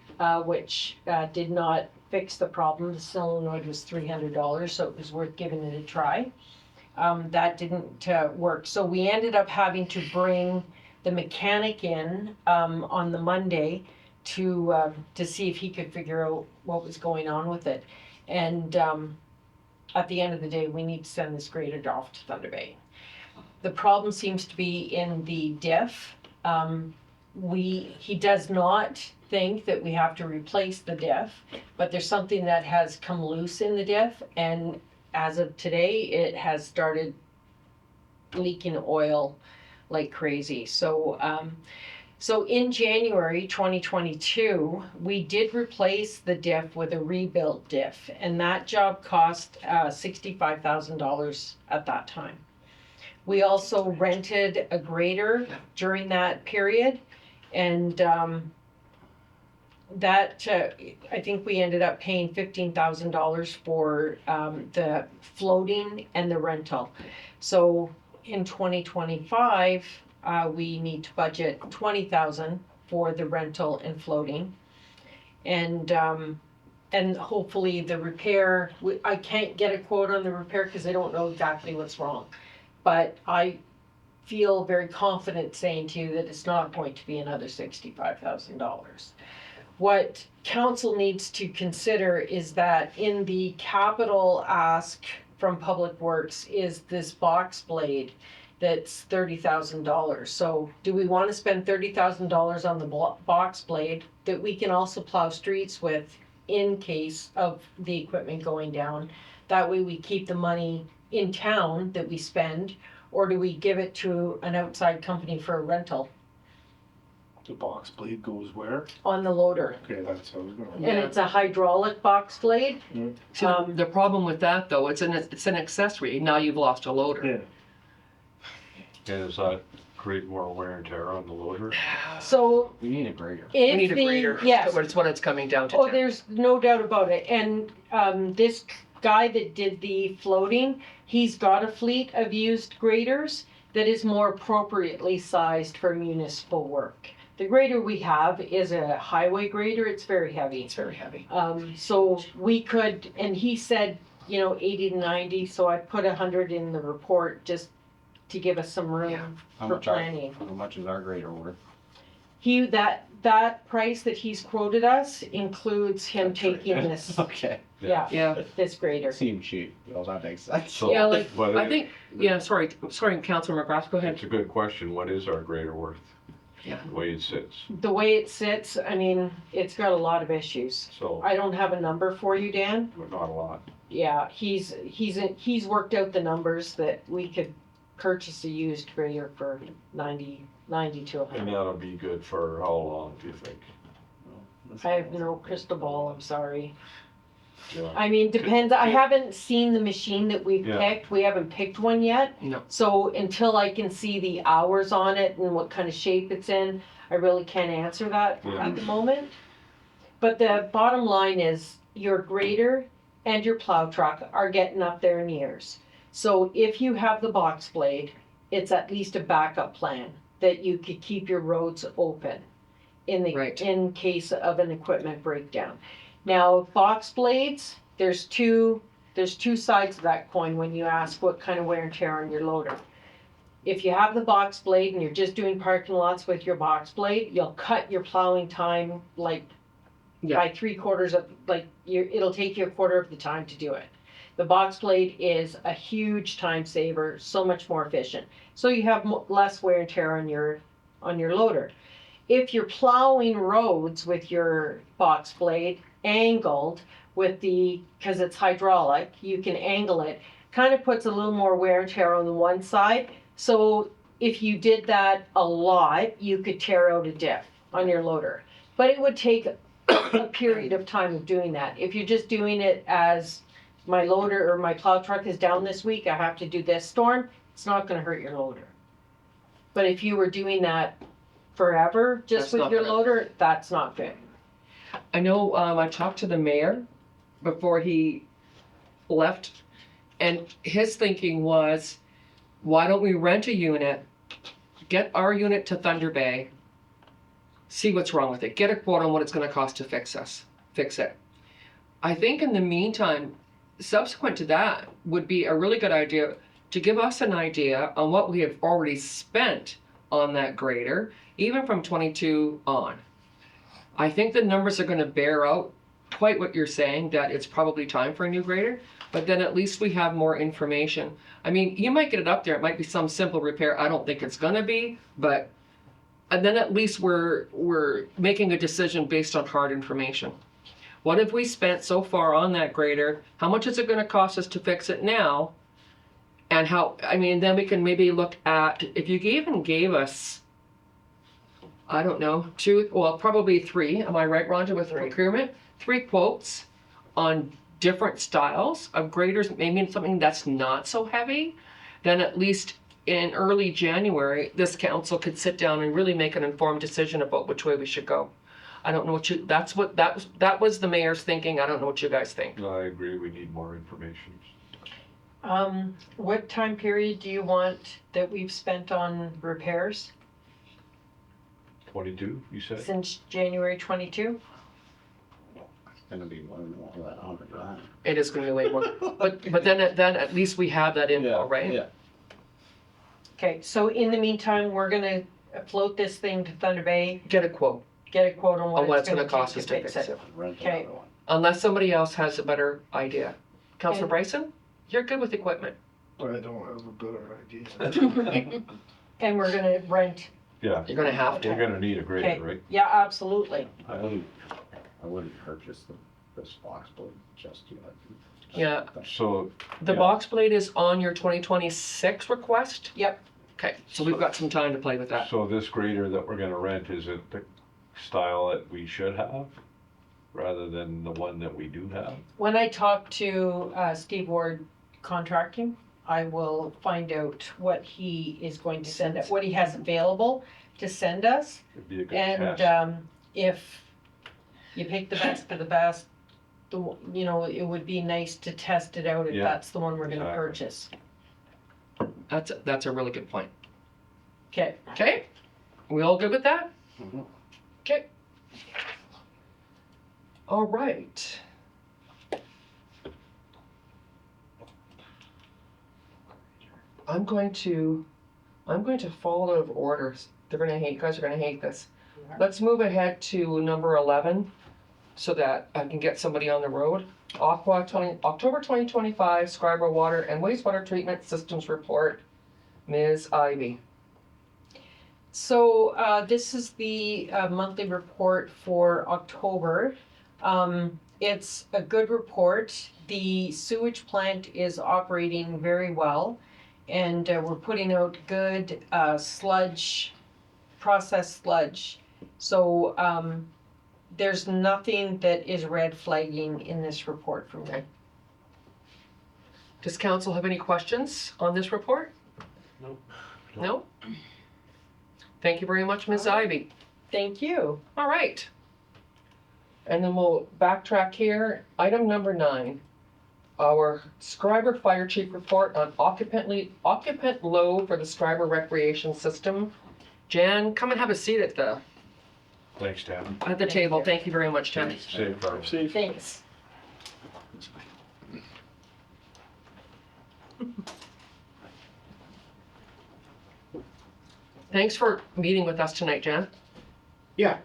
which did not fix the problem. The solenoid was $300, so it was worth giving it a try. That didn't work. So we ended up having to bring the mechanic in on the Monday to see if he could figure out what was going on with it. And at the end of the day, we need to send this grader off to Thunder Bay. The problem seems to be in the diff. He does not think that we have to replace the diff, but there's something that has come loose in the diff, and as of today, it has started leaking oil like crazy. So in January 2022, we did replace the diff with a rebuilt diff, and that job cost $65,000 at that time. We also rented a grader during that period, and I think we ended up paying $15,000 for the floating and the rental. So in 2025, we need to budget $20,000 for the rental and floating. And hopefully the repair, I can't get a quote on the repair because I don't know exactly what's wrong. But I feel very confident saying to you that it's not going to be another $65,000. What council needs to consider is that in the capital ask from Public Works is this box blade that's $30,000. So do we want to spend $30,000 on the box blade that we can also plow streets with in case of the equipment going down? That way we keep the money in town that we spend, or do we give it to an outside company for a rental The box blade goes where? on the loader? Okay, that's how I was gonna. And it's a hydraulic box blade. See, the problem with that though, it's an accessory. Now you've lost a loader. Yeah. And does that create more wear and tear on the loader? So We need a grader. We if need a grader. yes, That's what it's coming down to. oh, there's no doubt about it. And this guy that did the floating, he's got a fleet of used graders that is more appropriately sized for municipal work. The grader we have is a highway grader. It's very heavy. It's very heavy. So we could, and he said, 80 to 90. So I put 100 in the report just to give us some room How for much planning. how much is our grader worth? That price that he's quoted us includes him taking this, Okay. Yeah. this grader. Seems cheap. Well, that makes sense. So, Yeah, like, but I think, sorry, Councilor McGrath, go ahead. it's a good question. What is our grader worth? Yeah. The way it sits. The way it sits, I mean, it's got a lot of issues. So, I don't have a number for you, Dan. but not a lot. Yeah, he's worked out the numbers that we could purchase a used grader for 90 to And 100. that'll be good for how long, do you think? I have no crystal ball, I'm sorry. Yeah. I mean, depends, I haven't seen the machine that we've Yeah. picked, we haven't picked one yet. No. So until I can see the hours on it and what kind of shape it's in, I really can't answer that Yeah. at the moment. But the bottom line is your grader and your plow truck are getting up there in years. So if you have the box blade, it's at least a backup plan that you could keep your roads open Right. in case of an equipment breakdown. Now, box blades, there's two sides of that coin when you ask what kind of wear and tear on your loader. If you have the box blade and you're just doing parking lots with your box blade, you'll cut your plowing time by 3/4 of, it'll take you a quarter of the time to do it. The box blade is a huge time saver, so much more efficient. So you have less wear and tear on your loader. If you're plowing roads with your box blade angled because it's hydraulic, you can angle it, kind of puts a little more wear and tear on the one side. So if you did that a lot, you could tear out a diff on your loader. But it would take a period of time of doing that. If you're just doing it as my loader or my plow truck is down this week, I have to do this storm, it's not gonna hurt your loader. But if you were doing that forever, just That's with not your good. loader, that's not good. I know, I talked to the mayor before he left, and his thinking was, why don't we rent a unit, get our unit to Thunder Bay, see what's wrong with it, get a quote on what it's gonna cost to fix it. I think in the meantime, subsequent to that would be a really good idea to give us an idea on what we have already spent on that grader, even from 22 on. I think the numbers are gonna bear out quite what you're saying, that it's probably time for a new grader, but then at least we have more information. I mean, you might get it up there, it might be some simple repair, I don't think it's gonna be, and then at least we're making a decision based on hard information. What have we spent so far on that grader? How much is it gonna cost us to fix it now? And then we can maybe look at, if you even gave us, I don't know, probably 3, am I right, Rhonda, with procurement? 3 quotes on different styles of graders, maybe something that's not so heavy, then at least in early January, this council could sit down and really make an informed decision about which way we should go. I don't know that was the mayor's thinking. I don't know what you guys think. I agree, we need more information. What time period do you want that we've spent on repairs 22, you said? since January 22? gonna be more than that, 100 grand. It is gonna be way more, but then at least we have that info, right? Yeah. Okay, so in the meantime, we're gonna float this thing to Thunder Bay, Get a quote, get a quote on on what it's gonna cost take us to to fix fix it. it. Rent Okay. another one. Unless somebody else has a better idea. Councilor And- Bryson, you're good with equipment. I don't have a better idea. And we're gonna rent, Yeah. You're gonna have to. We're gonna need a grader, okay, right? yeah, absolutely. I wouldn't purchase this box blade just yet. Yeah. So, The Yeah. box blade is on your 2026 request? Yep. Okay, so we've got some time to play with that. so this grader that we're gonna rent, is it the style that we should have? Rather than the one that we do have? When I talk to Steve Ward Contracting, I will find out what he is going to send us, what he has available to send us. It'd be a good And test. if you pick the best of the best, it would be nice to test it out if Yeah, that's the one we're gonna exactly. purchase. That's a really good point. Okay, Okay? We all good with that? Mhm. Okay. All right. I'm going to fall out of order. You guys are gonna hate this. Let's move ahead to number 11 so that I can get somebody on the road. October 2025 Schreiber Water and Wastewater Treatment Systems Report. Ms. Ivy. so this is the monthly report for October. It's a good report. The sewage plant is operating very well, and we're putting out good sludge, processed sludge. So there's nothing that is red flagging in this report for me. Does council have any questions on this report? Nope. No? Thank you very much, Ms. Ivy. Thank you. All right. And then we'll backtrack here. Item number 9. Our Schreiber Fire Chief report on occupant load for the Schreiber Recreation System. Jan, come and have a seat at the Thanks, Dan. table. Thank you very much, Jan. Safe harbor. Thanks. Thanks for meeting with us tonight, Jan. Yeah.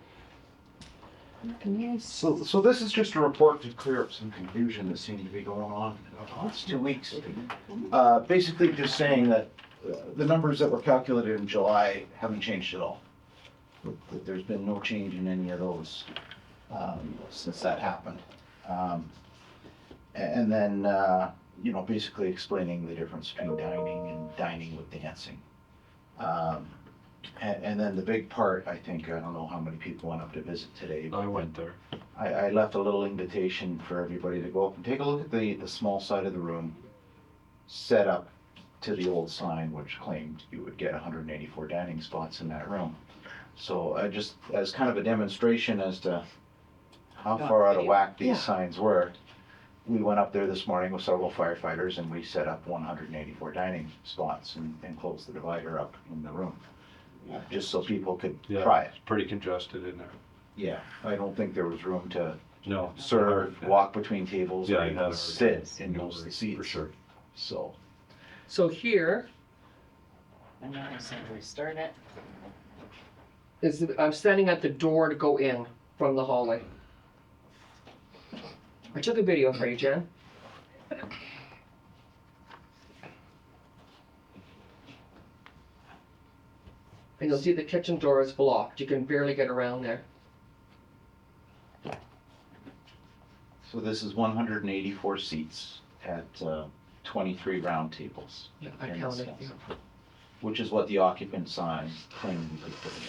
So this is just a report to clear up some confusion that seemed to be going on the last 2 weeks. Basically just saying that the numbers that were calculated in July haven't changed at all. That there's been no change in any of those since that happened. And then, basically explaining the difference between dining and dining with dancing. And then the big part, I think, I don't know how many people went up to visit today. I went there. I left a little invitation for everybody to go up and take a look at the small side of the room, set up to the old sign which claimed you would get 184 dining spots in that room. So I just, as kind of a demonstration as to how far out of whack these Yeah. signs were, we went up there this morning with several firefighters and we set up 184 dining spots and closed the divider up in the room. Just so people could Yeah, try it. it's pretty congested in there. Yeah, I don't think there was room to No. serve, walk between tables, Yeah, or you even had a hard sit time. in most of the seats. For sure. So, So here And then I said restart it. I'm standing at the door to go in from the hallway. I took a video for you, Jan. And you'll see the kitchen door is blocked. You can barely get around there. so this is 184 seats at 23 round tables, Yeah, I And counted. stuff. Yeah. which is what the occupant sign claimed we could put in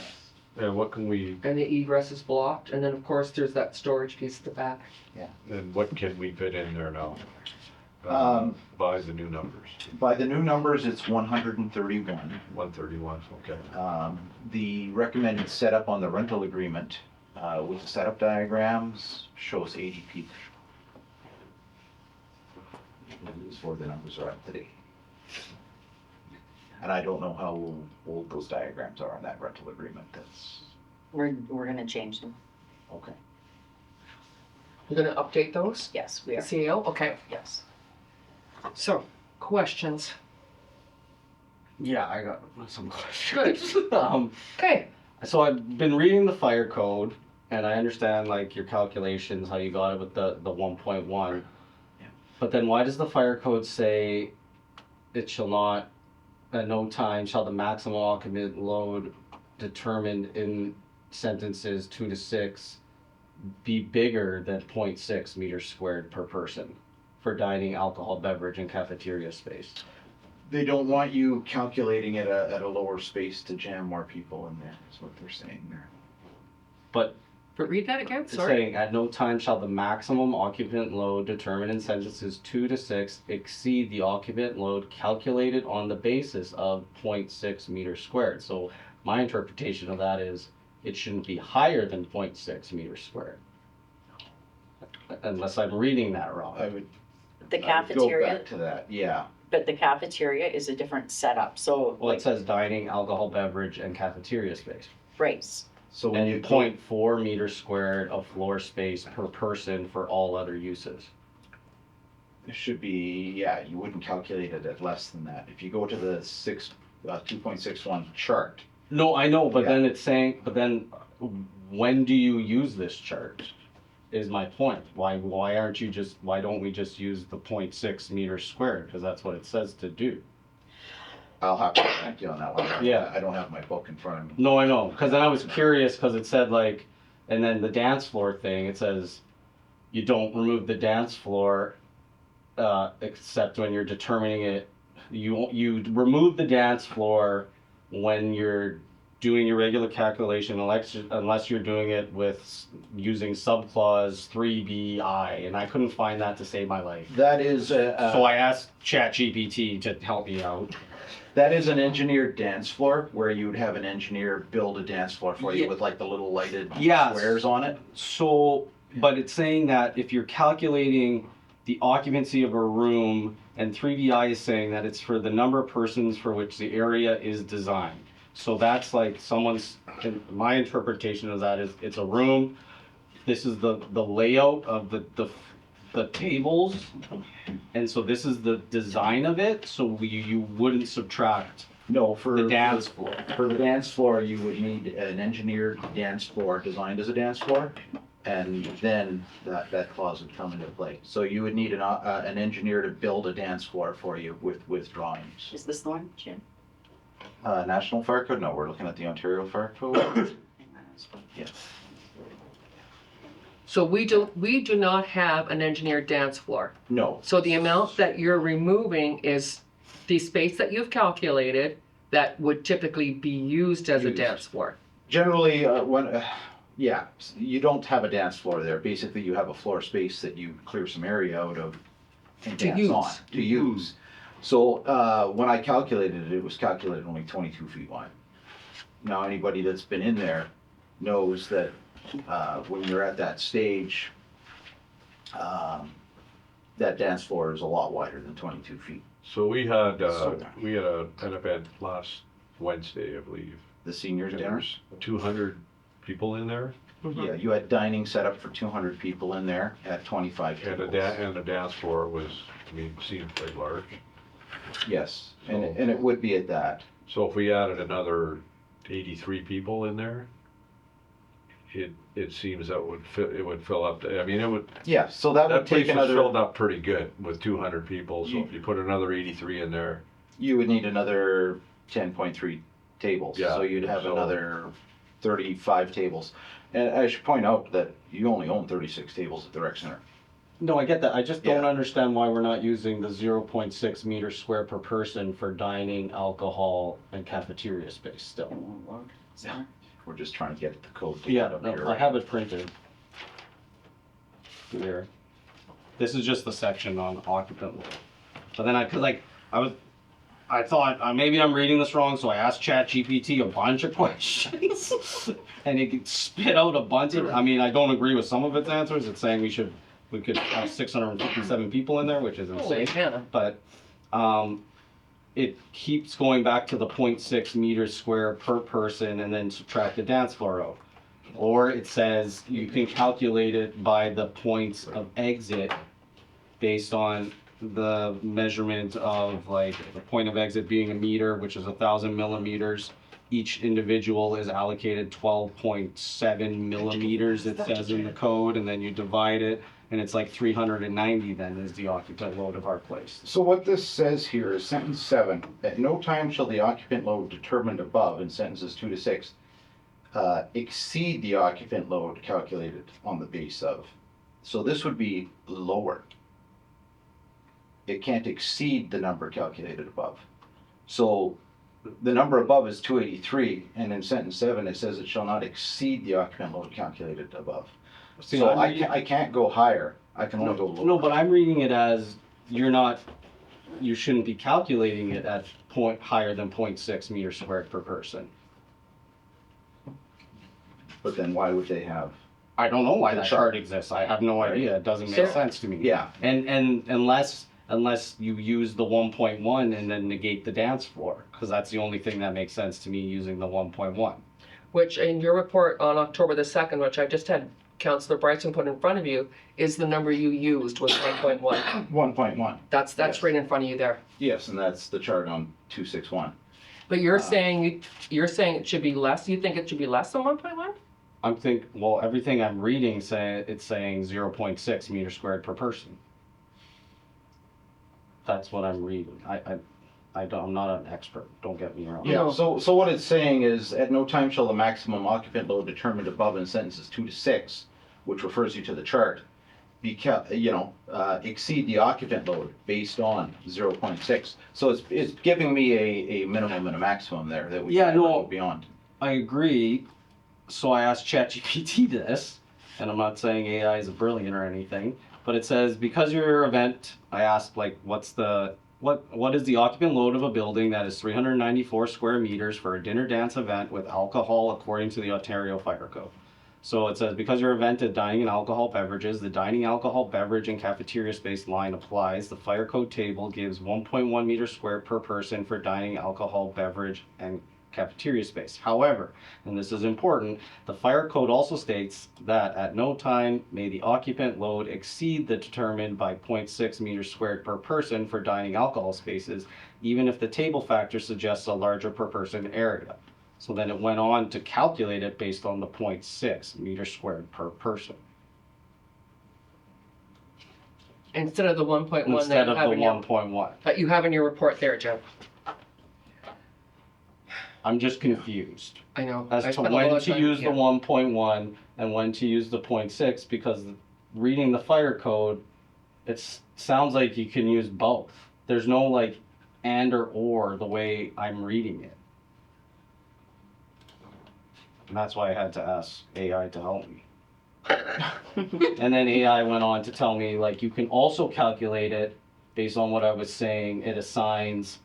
there. And what can we, And the egress is blocked. And then, of course, there's that storage piece at the back. and what can we fit in there now? By the new numbers, By the new numbers, it's 131. 131, okay. The recommended setup on the rental agreement with the setup diagrams shows 80 people. Is where the numbers are at today. And I don't know how old those diagrams are on that rental agreement. That's We're gonna change them. okay. You're gonna update those? Yes, we are, CEO, okay. yes. So, questions? Yeah, I got some questions. Good. um, Okay, so I've been reading the fire code, and I understand like your calculations, how you got it with the 1.1. Yeah. But then why does the fire code say it shall not, at no time shall the maximum occupant load determined in sentences 2 to 6 be bigger than 0.6 meters squared per person for dining, alcohol, beverage, and cafeteria space? They don't want you calculating at a lower space to jam more people in there, is what they're saying there. But but read that again, it's sorry. saying at no time shall the maximum occupant load determined in sentences 2 to 6 exceed the occupant load calculated on the basis of 0.6 meters squared. So my interpretation of that is it shouldn't be higher than 0.6 meters squared. Unless I'm reading that wrong. I would The Go cafeteria, back to that, yeah. but the cafeteria is a different setup, so Well, it like, says dining, alcohol, beverage, and cafeteria space. right, So when you And 0.4 meters squared of floor space per person for all other uses. it should be, yeah, you wouldn't calculate it at less than that. If you go to the 2.61 chart, No, I know, but Yeah. then it's saying, but then when do you use this chart? Is my point. Why don't we just use the 0.6 meters squared? Because that's what it says to do. I'll have to thank you on that one. Yeah. I don't have my book in front of me. No, I know, because then I was curious, because it said like, and then the dance floor thing, it says you don't remove the dance floor, except when you're determining it. You remove the dance floor when you're doing your regular calculation, unless you're doing it with using subclause 3BI, and I couldn't find that to save my life. That is, So I asked ChatGPT to help me out. that is an engineered dance floor where you would have an engineer build a dance floor for you Yeah. with like the little lighted Yes. squares on it. So, but it's saying that if you're calculating the occupancy of a room, and 3BI is saying that it's for the number of persons for which the area is designed. So that's like my interpretation of that is it's a room. This is the layout of the tables. And so this is the design of it. So you wouldn't subtract No, for the dance floor. For the dance floor, you would need an engineered dance floor designed as a dance floor. And then that clause would come into play. So you would need an engineer to build a dance floor for you with drawings. is this the one, Jim? National Fire Code? No, we're looking at the Ontario Fire Code. Yes. So we do not have an engineered dance floor. No. So the amount that you're removing is the space that you've calculated that would typically be used as a Used. dance floor. Generally, yeah, you don't have a dance floor there. Basically, you have a floor space that you clear some area out of and To dance use. on, to use. So when I calculated it, it was calculated only 22 feet wide. Now, anybody that's been in there knows that when you're at that stage, that dance floor is a lot wider than 22 feet. So we had So- an event last Wednesday, I believe. The seniors And dinners, there's 200 people in there, yeah, you had dining set up for 200 people in there at 25 and tables. the dance floor was, seemed quite large. Yes, and So- and it would be at that. So if we added another 83 people in there, it seems that it would fill up, it would, Yeah, so that that would take place was filled another, up pretty good with 200 people, so if you put another 83 in there, you would need another 10.3 tables. Yeah, So you'd have so- another 35 tables. And I should point out that you only own 36 tables at the rec center. No, I get that. I just don't Yeah. understand why we're not using the 0.6 meters square per person for dining, alcohol, and cafeteria space still. Yeah. We're just trying to get the code Yeah, together. no, here. I have it printed. Here. This is just the section on occupant load. But then I thought maybe I'm reading this wrong, so I asked ChatGPT a bunch of questions. And it could spit out a bunch of, I don't agree with some of its answers. It's saying we could have 657 people in there, which is Holy insane. Hannah. But it keeps going back to the 0.6 meters square per person and then subtract the dance floor out. Or it says you can calculate it by the points of exit based on the measurement of like the point of exit being a meter, which is 1,000 millimeters. Each individual is allocated 12.7 millimeters, it says in the code, and then you divide it, and it's like 390 then is the occupant load of our place. So what this says here is sentence 7, at no time shall the occupant load determined above in sentences 2 to 6 exceed the occupant load calculated on the base of. So this would be lower. It can't exceed the number calculated above. So the number above is 283, and in sentence 7 it says it shall not exceed the occupant load calculated above. See, So I'm I can't go higher, I can only go lower. No, but I'm reading it as you shouldn't be calculating it at higher than 0.6 meters squared per person. But then why would they have? I don't know why The that chart. chart exists. I have no idea. It doesn't make So- sense to me. Yeah. And unless you use the 1.1 and then negate the dance floor, because that's the only thing that makes sense to me using the 1.1. Which in your report on October the 2nd, which I just had Councillor Bryson put in front of you, is the number you used was 1.1. 1.1. That's Yes. right in front of you there. Yes, and that's the chart on 261. But you're saying it should be less. You think it should be less than 1.1? Everything I'm reading it's saying 0.6 meters squared per person. That's what I'm reading. I'm not an expert, don't get me wrong. Yeah, so what it's saying is, at no time shall the maximum occupant load determined above in sentences 2 to 6, which refers you to the chart, exceed the occupant load based on 0.6. So it's giving me a minimum and a maximum there that we can't go beyond. I agree. So I asked ChatGPT this, and I'm not saying AI is brilliant or anything, but it says, because your event, I asked like, what is the occupant load of a building that is 394 square meters for a dinner dance event with alcohol according to the Ontario Fire Code? So it says, because your event is dining and alcohol beverages, the dining, alcohol, beverage, and cafeteria space line applies. The Fire Code table gives 1.1 meters squared per person for dining, alcohol, beverage, and cafeteria space. However, and this is important, the Fire Code also states that at no time may the occupant load exceed the determined by 0.6 meters squared per person for dining alcohol spaces, even if the table factor suggests a larger per person area. So then it went on to calculate it based on the 0.6 meters squared per person. Instead of the 1.1 Instead of the 1.1. that you have in your report there, Jeff. I'm just confused I know. as I to spent a lot when of to time use the here. 1.1 and when to use the 0.6, because reading the Fire Code, it sounds like you can use both. There's no like and or the way I'm reading it. And that's why I had to ask AI to help me. And then AI went on to tell me, like, you can also calculate it based on what I was saying. It assigns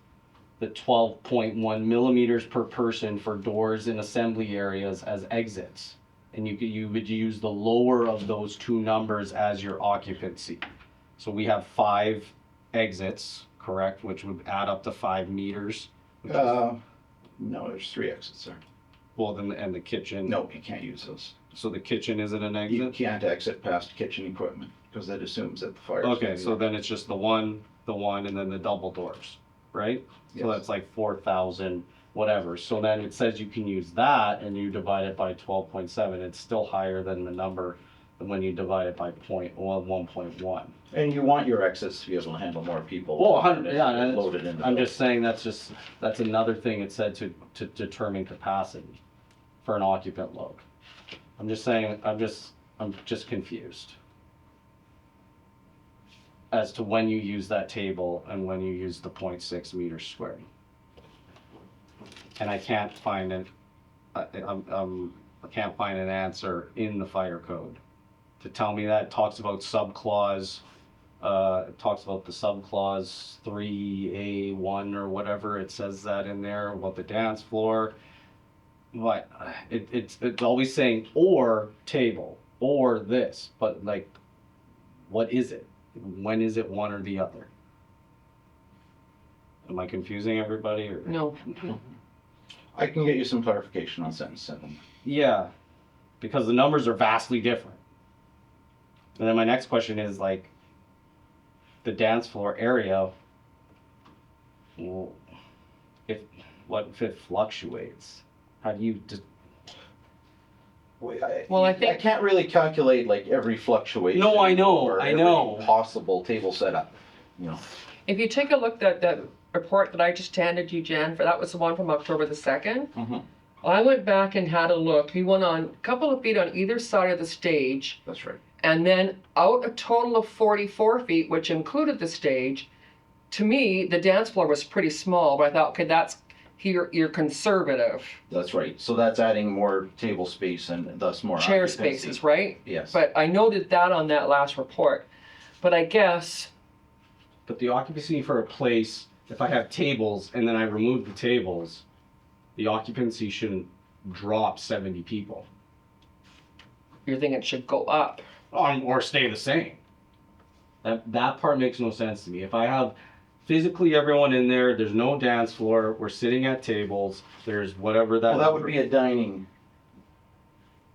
the 12.1 millimeters per person for doors in assembly areas as exits. And you would use the lower of those two numbers as your occupancy. So we have 5 exits, correct, which would add up to 5 meters. Which is, No, there's 3 exits there. well, then, and the kitchen. No, you can't use those. So the kitchen isn't an exit? You can't exit past kitchen equipment, because that assumes that the fire. Okay, so then it's just the one, and then the double doors, right? So Yes. that's like 4,000, whatever. So then it says you can use that and you divide it by 12.7. It's still higher than the number than when you divide it by 1.1. And you want your exits to be able to handle more people. Well, 100, yeah, and it's- Loaded into I'm those. just saying that's another thing it said to determine capacity for an occupant load. I'm just saying, I'm just confused as to when you use that table and when you use the 0.6 meters squared. And I can't find I can't find an answer in the Fire Code to tell me that. It talks about subclause. It talks about the subclause 3A1 or whatever. It says that in there about the dance floor. But it's always saying or table or this, but like, what is it? When is it one or the other? Am I confusing everybody or? No. I can get you some clarification on sentence 7. Yeah, because the numbers are vastly different. And then my next question is like, the dance floor area, well, what if it fluctuates? How do you Well, I I think- can't really calculate like every fluctuation. No, I know, or I every know. possible table setup, you know. If you take a look at that report that I just handed you, Jen, for that was the one from October the 2nd. Mhm. I went back and had a look. We went on a couple of feet on either side of the stage, That's right. and then out a total of 44 feet, which included the stage. To me, the dance floor was pretty small, but I thought, okay, that's here, you're conservative. That's right. So that's adding more table space and thus more Chair occupancy. spaces, right? Yes. But I noted that on that last report. But I guess, But the occupancy for a place, if I have tables and then I remove the tables, the occupancy shouldn't drop 70 people. you're thinking it should go up. Or stay the same. That part makes no sense to me. If I have physically everyone in there, there's no dance floor, we're sitting at tables, there's whatever that. Well, that would be a dining.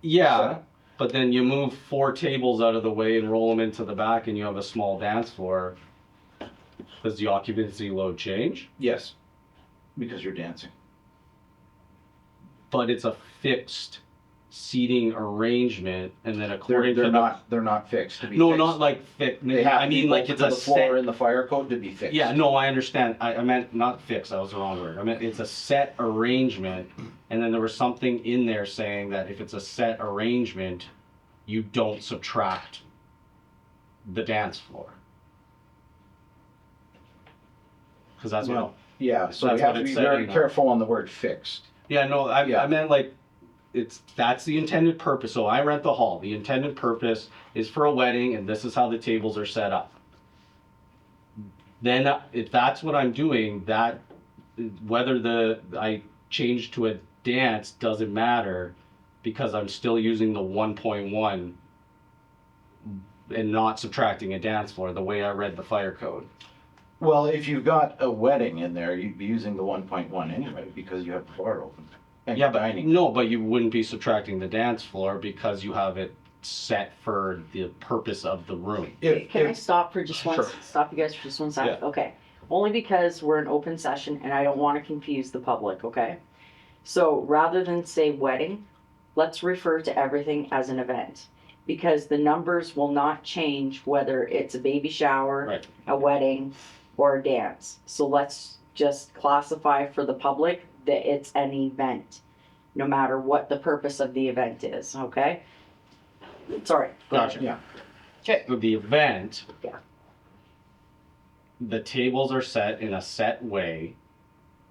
Yeah, setup. but then you move 4 tables out of the way and roll them into the back and you have a small dance floor. Does the occupancy load change? Yes. Because you're dancing. But it's a fixed seating arrangement, and then according They're to they're not fixed to be no, fixed. not like fixed. They have I to be mean, like bolted it's to a the floor set. in the fire code to be fixed. Yeah, no, I understand. I meant not fixed. That was the wrong word. I meant it's a set arrangement, and then there was something in there saying that if it's a set arrangement, you don't subtract the dance floor. Because that's what. Well, yeah, so That's we have what to it's be saying very now. careful on the word fixed. Yeah, no, I Yeah. meant like, that's the intended purpose. So I rent the hall. The intended purpose is for a wedding, and this is how the tables are set up. Then if that's what I'm doing, that whether I change to a dance doesn't matter, because I'm still using the 1.1 and not subtracting a dance floor the way I read the fire code. Well, if you've got a wedding in there, you'd be using the 1.1 anyway, because you have the bar open. And Yeah, you're but dining. no, but you wouldn't be subtracting the dance floor because you have it set for the purpose of the room. Can I stop for just one, Sure. stop you guys for just one second? Okay. Only because we're in open session and I don't want to confuse the public, okay? So rather than say wedding, let's refer to everything as an event. Because the numbers will not change whether it's a baby shower, Right. a wedding, or a dance. So let's just classify for the public that it's an event, no matter what the purpose of the event is, okay? Sorry. go ahead. Gotcha. Yeah. Okay. So the event. Yeah. The tables are set in a set way.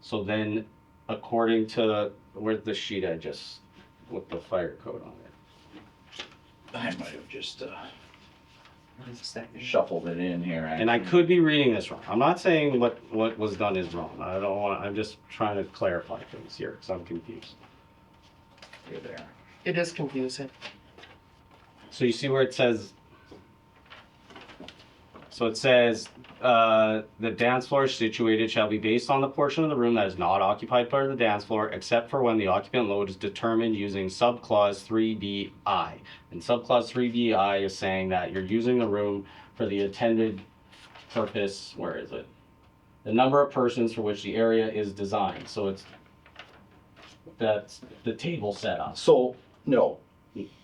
So then, according to where's the sheet I just with the fire code on it, I might have just shuffled it in here. and I actually. could be reading this wrong. I'm not saying what was done is wrong. I don't want. I'm just trying to clarify things here because I'm confused. You're there. It is confusing. So you see where it says. So it says, the dance floor situated shall be based on the portion of the room that is not occupied by the dance floor, except for when the occupant load is determined using subclause 3BI. And subclause 3BI is saying that you're using the room for the intended purpose, where is it? The number of persons for which the area is designed. So that's the table setup. So, no.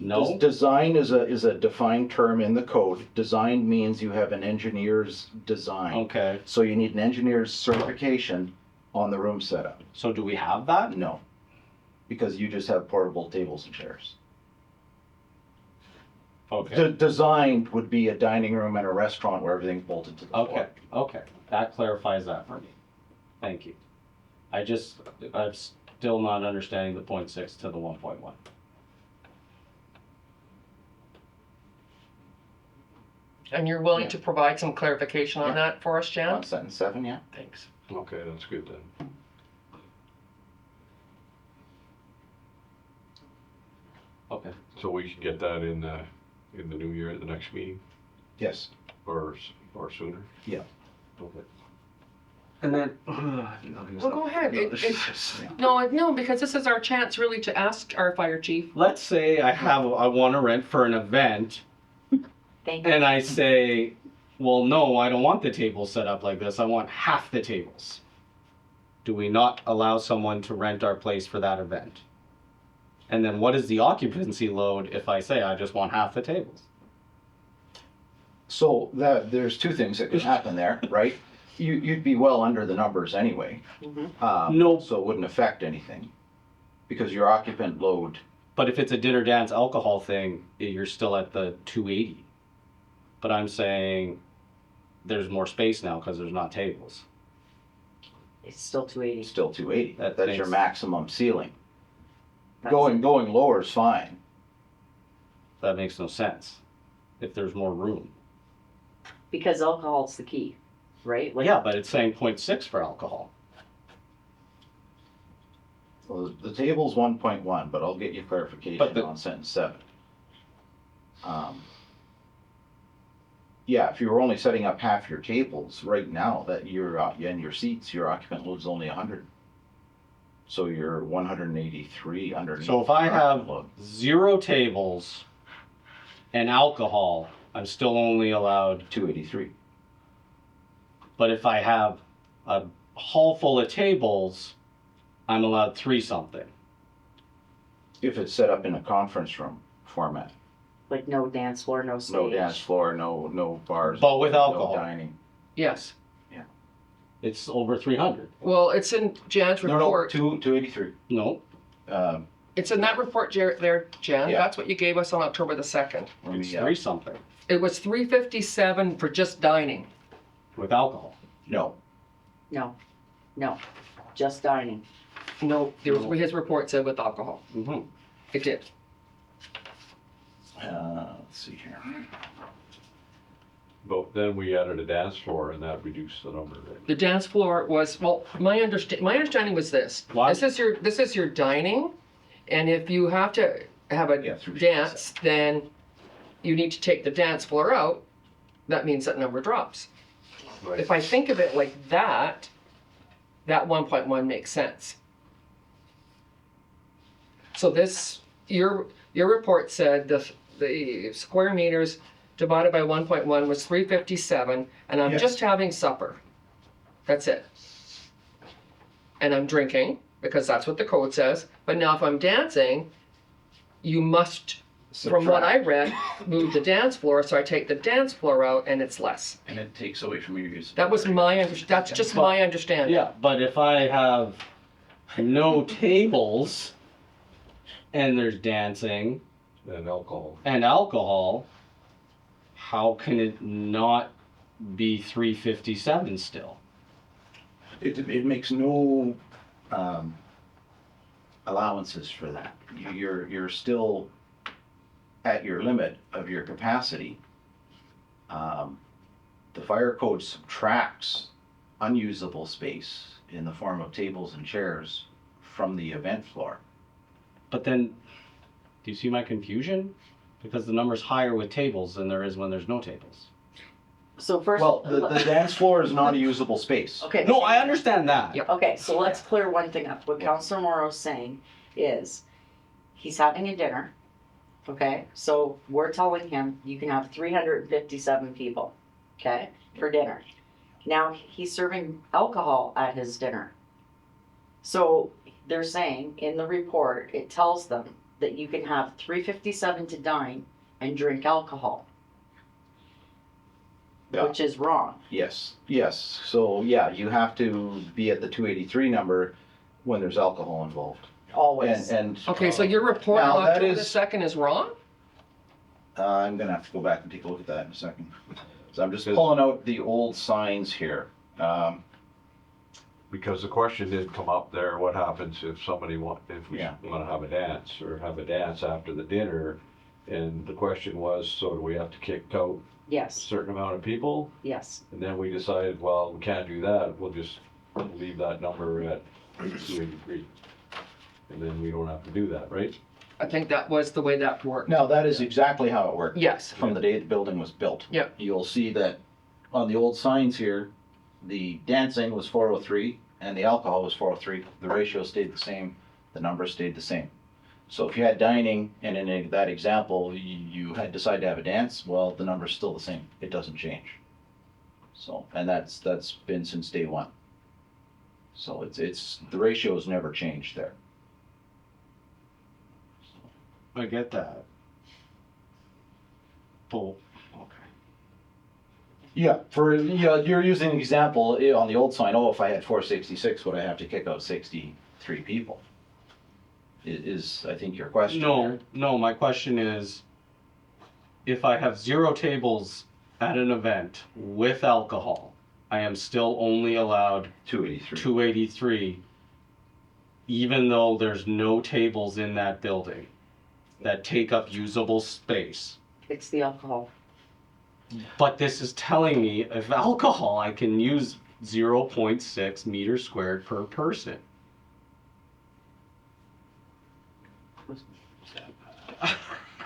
No? Design is a defined term in the code. Design means you have an engineer's design. Okay. So you need an engineer's certification on the room setup. So do we have that? No, because you just have portable tables and chairs. Okay. Designed would be a dining room and a restaurant where everything's bolted to the floor. Okay, okay, that clarifies that for me. Thank you. I'm still not understanding the 0.6 to the 1.1. And you're willing Yeah. to provide some clarification on Yeah. that for us, Jan? On sentence 7, yeah. Thanks. Okay, that's good then. Okay. So we can get that in the new year at the next meeting, Yes. or sooner? Yeah. Okay. And then, Well, go ahead. No, because this is our chance really to ask our fire chief. let's say I want to rent for an event, Thank you. and I say, well, no, I don't want the tables set up like this. I want half the tables. Do we not allow someone to rent our place for that event? And then what is the occupancy load if I say I just want half the tables? So there's two things that could happen there, right? You'd be well under the numbers anyway. No. So it wouldn't affect anything, because your occupant load, But if it's a dinner dance alcohol thing, you're still at the 280. But I'm saying there's more space now because there's not tables. It's still 280. is still 280. That That's your makes- maximum ceiling. That's- Going lower is fine. That makes no sense if there's more room. Because alcohol's the key, right? Like, Yeah, but it's saying 0.6 for alcohol. Well, the table's 1.1, but I'll get you But clarification the- on sentence 7. Yeah, if you were only setting up half your tables right now, that you're and your seats, your occupant load's only 100. So you're 183 underneath. So if I your have occupant load. 0 tables and alcohol, I'm still only allowed. 283. But if I have a hall full of tables, I'm allowed 3 something. If it's set up in a conference room format, like no dance floor, no stage. no dance floor, no bars, But with alcohol. no dining. Yes. It's over 300. Well, it's in Jan's No, report. 283. No, It's in that report there, Jan. Yeah. That's what you gave us on October the 2nd. Let me, it's 3 something It was 357 for just dining. with alcohol. No, No, just dining. No, his report said with alcohol. Mm-hmm. It did. let's see here. But then we added a dance floor and that reduced the number. Right? The dance floor was, well, my understanding was this. What? This is your dining, and if you have to have a Yeah, through dance, then you need to take the dance floor out. That means that number drops. Right. If I think of it like that 1.1 makes sense. So your report said the square meters divided by 1.1 was 357, and I'm Yes. just having supper. That's it. And I'm drinking, because that's what the code says. But now if I'm dancing, you must, from what I read, move the dance floor, so I take the dance floor out and it's less. And it takes away from your use. That was that's just my understanding. Yeah, but if I have no tables and there's dancing And alcohol. and alcohol, how can it not be 357 still? It makes no allowances for that. You're still at your limit of your capacity. The fire code subtracts unusable space in the form of tables and chairs from the event floor. But then, do you see my confusion? Because the number's higher with tables than there is when there's no tables. So first. Well, the dance floor is not a usable space. Okay. No, I understand that. Yep. Okay, so let's clear one thing up. What Councilor Morrow's saying is, he's having a dinner, okay? So we're telling him you can have 357 people, okay, for dinner. Now, he's serving alcohol at his dinner. So they're saying, in the report, it tells them that you can have 357 to dine and drink alcohol, Yeah. which is wrong. Yes. So yeah, you have to be at the 283 number when there's alcohol involved. Always. And Okay, so your report Now, on that October the is- 2nd is wrong? I'm gonna have to go back and take a look at that in a second. So I'm just pulling out the old signs here. Because the question did come up there, what happens if somebody if we Yeah. want to have a dance or have a dance after the dinner? And the question was, so do we have to kick out a Yes, certain amount of people? yes. And then we decided, well, we can't do that, we'll just leave that number at 283. And then we don't have to do that, right? I think that was the way that worked. Now, that is exactly how it worked. Yes. From the day the building was built. Yep. You'll see that on the old signs here, the dancing was 403 and the alcohol was 403, the ratio stayed the same, the number stayed the same. So if you had dining and in that example, you had decided to have a dance, well, the number's still the same. It doesn't change. So, and that's been since day one. So it's the ratio's never changed there. I get that. But, okay. Yeah, you're using an example on the old sign. Oh, if I had 466, would I have to kick out 63 people? Is I think your question. No, my question is, if I have 0 tables at an event with alcohol, I am still only allowed 283. 283, even though there's no tables in that building that take up usable space. It's the alcohol. But this is telling me if alcohol, I can use 0.6 meters squared per person.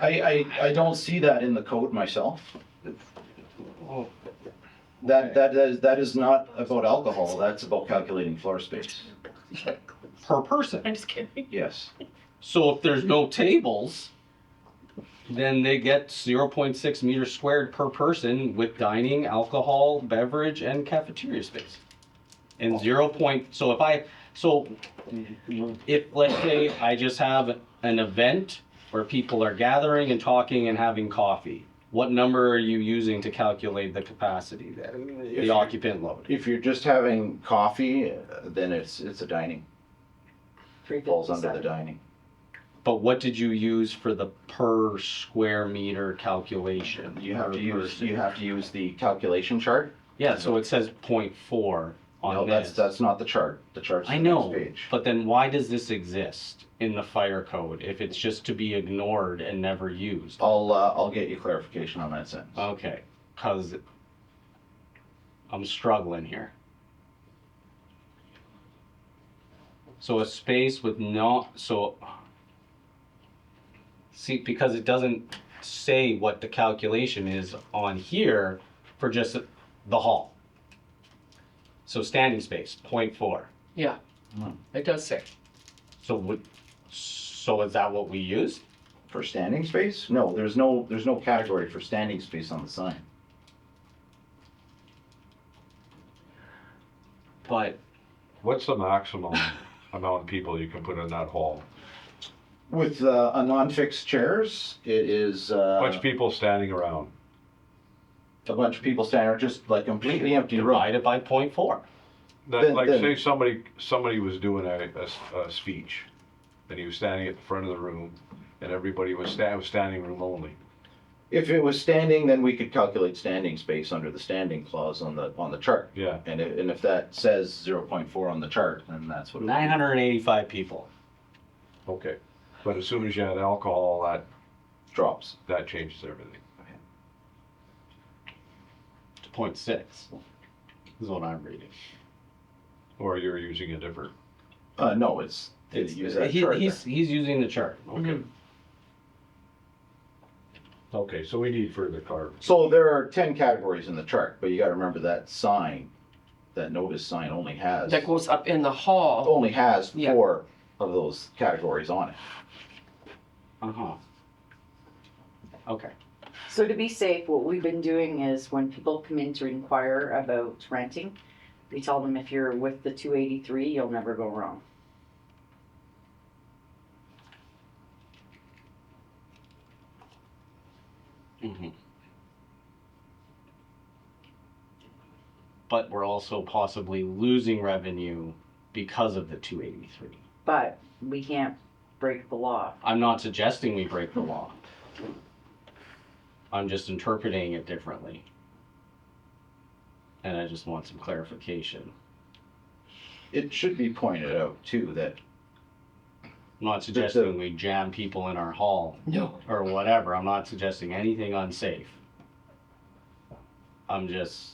I don't see that in the code myself. That is not about alcohol. That's about calculating floor space. Per person. I'm just kidding. Yes. So if there's no tables, then they get 0.6 meters squared per person with dining, alcohol, beverage, and cafeteria space. And so if let's say I just have an event where people are gathering and talking and having coffee, what number are you using to calculate the capacity then, the occupant load? If you're just having coffee, then it's a dining. Falls under the dining. But what did you use for the per square meter calculation? You have to use the calculation chart. Yeah, so it says 0.4 on No, this. that's not the chart. The chart's I on the know, next page. but then why does this exist in the fire code if it's just to be ignored and never used? I'll get you clarification on that sentence. Okay, cause I'm struggling here. So a space with see, because it doesn't say what the calculation is on here for just the hall. So standing space, 0.4. Yeah, it does say. So is that what we use? For standing space? No, there's no category for standing space on the sign. But What's the maximum amount of people you can put in that hall? With a non-fixed chairs, it is Bunch of people standing around. a bunch of people standing, just like completely empty room. divided by 0.4. Like Then- say somebody was doing a speech, and he was standing at the front of the room, and everybody was standing room only. If it was standing, then we could calculate standing space under the standing clause on the chart. Yeah. And if that says 0.4 on the chart, then that's what. 985 people. Okay. But as soon as you had alcohol, Drops. that changes everything. To 0.6 is what I'm reading. Or you're using a different. No, it's use that chart. He's using the chart. Okay. Okay, so we need further clarity. So there are 10 categories in the chart, but you gotta remember that sign, that notice sign only has That goes up in the hall. 4 of those categories on it. Uh-huh. Okay. So to be safe, what we've been doing is when people come in to inquire about renting, we tell them if you're with the 283, you'll never go wrong. Mm-hmm. But we're also possibly losing revenue because of the 283. But we can't break the law. I'm not suggesting we break the law. I'm just interpreting it differently. And I just want some clarification. It should be pointed out too that I'm not suggesting we jam people in our hall No. or whatever. I'm not suggesting anything unsafe. I'm just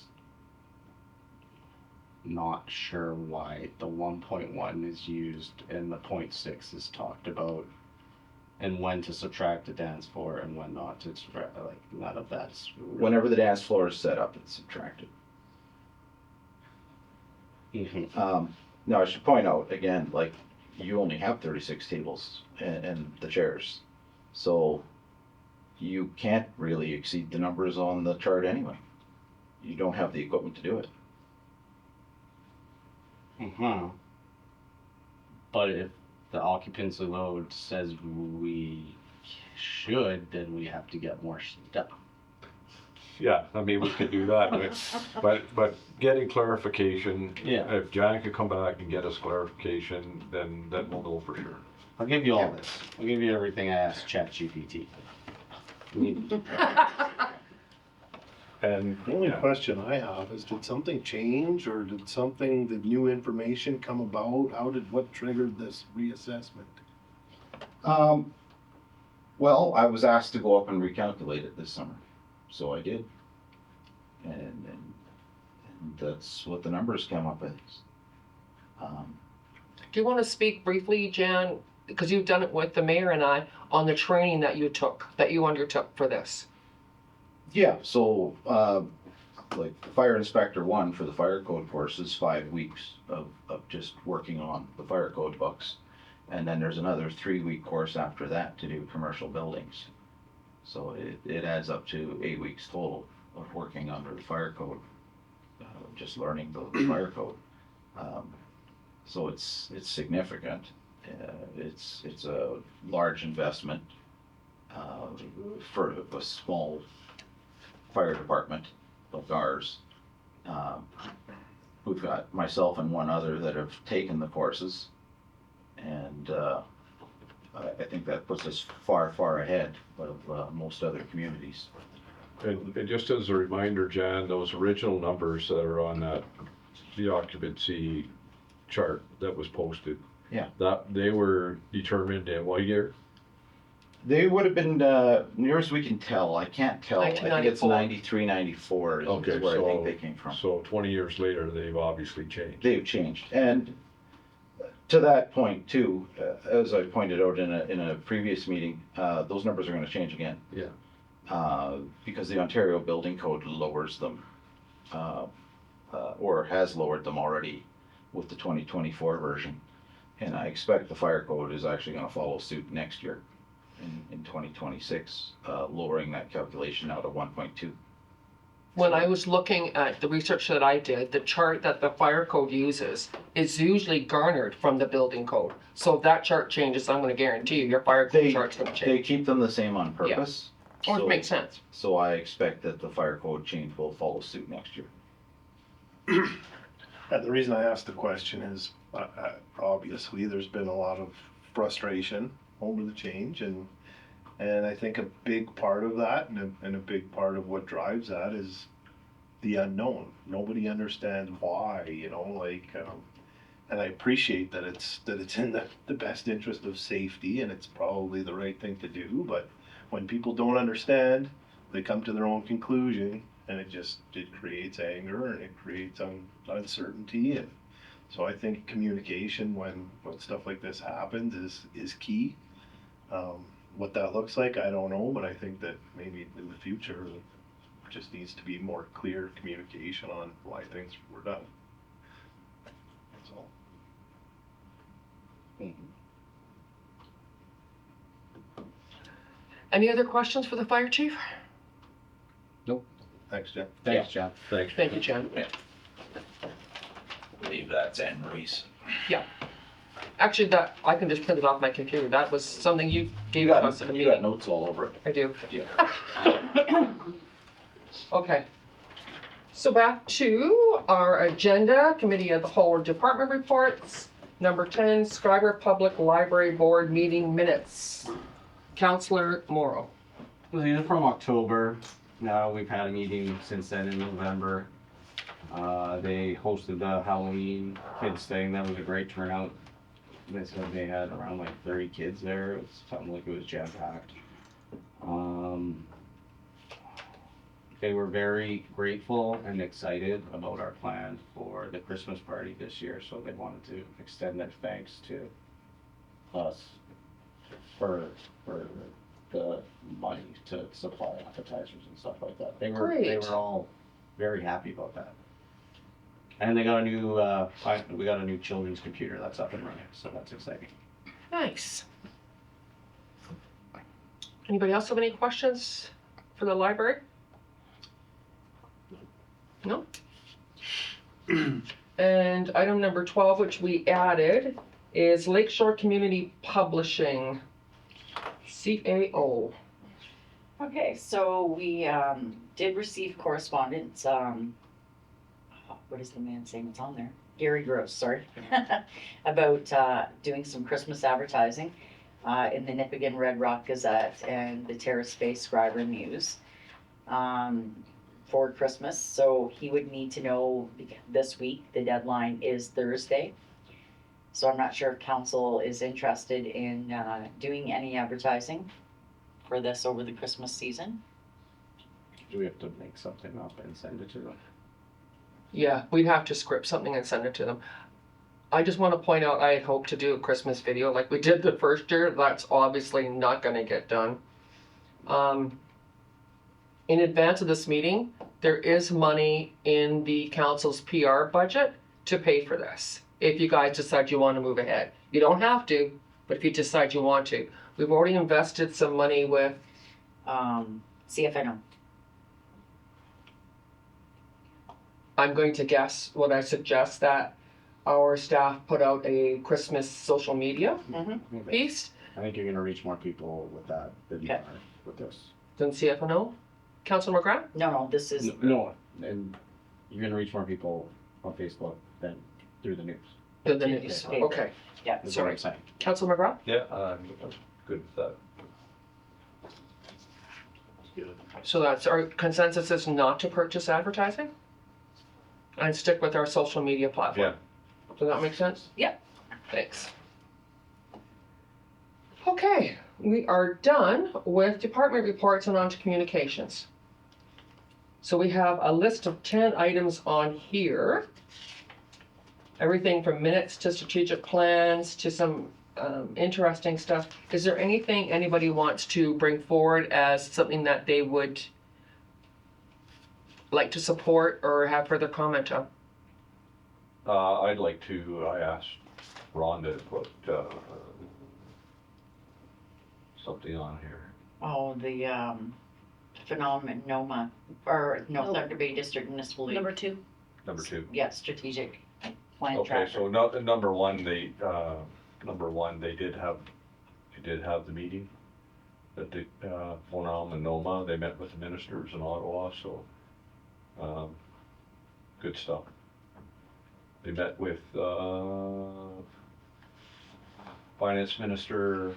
not sure why the 1.1 is used and the 0.6 is talked about, and when to subtract the dance floor and when not to subtract. Like none of that's really... whenever the dance floor is set up, it's subtracted. Now, I should point out, again, like, you only have 36 tables and the chairs. So you can't really exceed the numbers on the chart anyway. You don't have the equipment to do it. But if the occupancy load says we should, then we have to get more stuff. Yeah, I mean, we could do that, but getting clarification. Yeah. If Jan could come back and get us clarification, then we'll know for sure. I'll give you all this. I'll give you everything I asked ChatGPT. And The only yeah. question I have is, did something change, or did new information come about? What triggered this reassessment? Well, I was asked to go up and recalculate it this summer, so I did. And that's what the numbers came up as. Do you want to speak briefly, Jan, because you've done it with the mayor and I, on the training that you undertook for this? Yeah, so, like, Fire Inspector 1 for the fire code course is 5 weeks of just working on the fire code books. And then there's another 3-week course after that to do commercial buildings. So it adds up to 8 weeks total of working under the fire code, just learning the fire code. So it's significant. It's a large investment for a small fire department like ours. We've got myself and one other that have taken the courses, and I think that puts us far, far ahead of most other communities. And just as a reminder, Jan, those original numbers that are on the occupancy chart that was posted. Yeah. That they were determined in what year? They would have been, near as we can tell, I can't tell, I think it's 1994. 93, 94 is Okay, where I so think they came from. So 20 years later, they've obviously changed. They've changed, and to that point too, as I pointed out in a previous meeting, those numbers are gonna change again. Yeah. Because the Ontario Building Code lowers them, or has lowered them already with the 2024 version. And I expect the fire code is actually gonna follow suit next year in 2026, lowering that calculation now to 1.2. When I was looking at the research that I did, the chart that the fire code uses is usually garnered from the building code. So if that chart changes, I'm gonna guarantee you, your fire code chart's gonna They change. keep them the same on purpose. Or so- it makes sense. So I expect that the fire code change will follow suit next year. And the reason I asked the question is, obviously, there's been a lot of frustration over the change, and I think a big part of that, and a big part of what drives that, is the unknown. Nobody understands why, and I appreciate that it's in the best interest of safety, and it's probably the right thing to do, but when people don't understand, they come to their own conclusion, and it creates anger, and it creates uncertainty. And so I think communication when stuff like this happens is key. What that looks like, I don't know, but I think that maybe in the future, there just needs to be more clear communication on why things were done. That's all. Any other questions for the fire chief? Thanks, Jeff. Thanks, John. Thanks. Thank you, Jan. I believe that's Anne Marie's. Actually, that, I can just print it off my computer. That was something you gave You us in a got, you got meeting. notes all over it. I do. Yeah. Okay. So back to our agenda, committee of the whole department reports. Number 10, Schreiber Public Library Board meeting minutes. Counselor Morrow. Well, these are from October. Now we've had a meeting since then in November. They hosted the Halloween kids thing. That was a great turnout. They said they had around like 30 kids there. It was something like it was jam packed. They were very grateful and excited about our plan for the Christmas party this year, so they wanted to extend their thanks to us for the money to supply appetizers and stuff like that. They were Great. all very happy about that. And they got a new, we got a new children's computer that's up and running, so that's exciting. Nice. Anybody else have any questions for the library? No? And item number 12, which we added, is Lakeshore Community Publishing, CAO. Okay, so we did receive correspondence, what is the man's name? It's on there. Gary Gross, sorry, about doing some Christmas advertising in the Nipigon Red Rock Gazette and the Terrace Bay Schreiber News for Christmas. So he would need to know this week. The deadline is Thursday. So I'm not sure if council is interested in doing any advertising for this over the Christmas season. Do we have to make something up and send it to them? Yeah, we'd have to script something and send it to them. I just want to point out, I had hoped to do a Christmas video like we did the first year. That's obviously not going to get done. In advance of this meeting, there is money in the council's PR budget to pay for this. If you guys decide you want to move ahead. You don't have to, but if you decide you want to. We've already invested some money with CFNO. I'm going to guess, would I suggest that our staff put out a Christmas social media piece I think you're gonna reach more people with that than you Okay. are with this. than CFNO? Councilor McGrath? No, this is, No, and you're gonna reach more people on Facebook than through the news. The news. Okay. Okay. yeah, Is what I'm saying. Councilor McGrath? Yeah, I'm good with that. So that's our consensus is not to purchase advertising? And stick with our social media platform? Does that make sense? Yep. Thanks. Okay, we are done with department reports and on to communications. So we have a list of 10 items on here. Everything from minutes to strategic plans to some interesting stuff. Is there anything anybody wants to bring forward as something that they would like to support or have further comment on? I'd like to, I asked Rhonda to put, something on here. oh, the phenomenon, NOMA, or no, Oh. Thunder Bay District Municipal League. Number 2. Number 2. Yeah, strategic plan Okay, tracker. so number one, they did have the meeting at the Fonam and Noma. They met with the ministers in Ottawa, so good stuff. They met with Finance Minister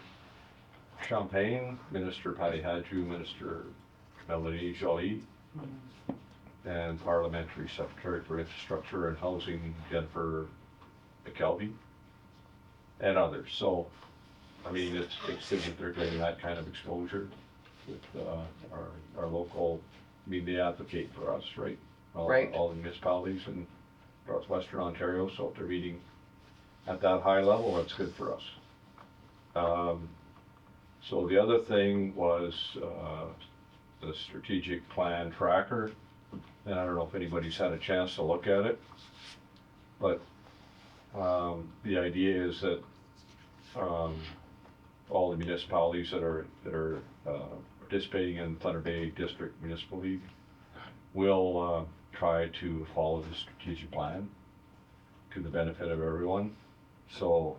Champagne, Minister Patty Hadju, Minister Melanie Joly, and Parliamentary Secretary for Infrastructure and Housing, Jennifer McKelvey, and others. So, I mean, it's good that they're getting that kind of exposure with our local, I mean, they advocate for us, right? Right. All the municipalities in northwestern Ontario, so if they're meeting at that high level, that's good for us. So the other thing was the strategic plan tracker. And I don't know if anybody's had a chance to look at it, but the idea is that all the municipalities that are participating in Thunder Bay District Municipal League will try to follow the strategic plan to the benefit of everyone. So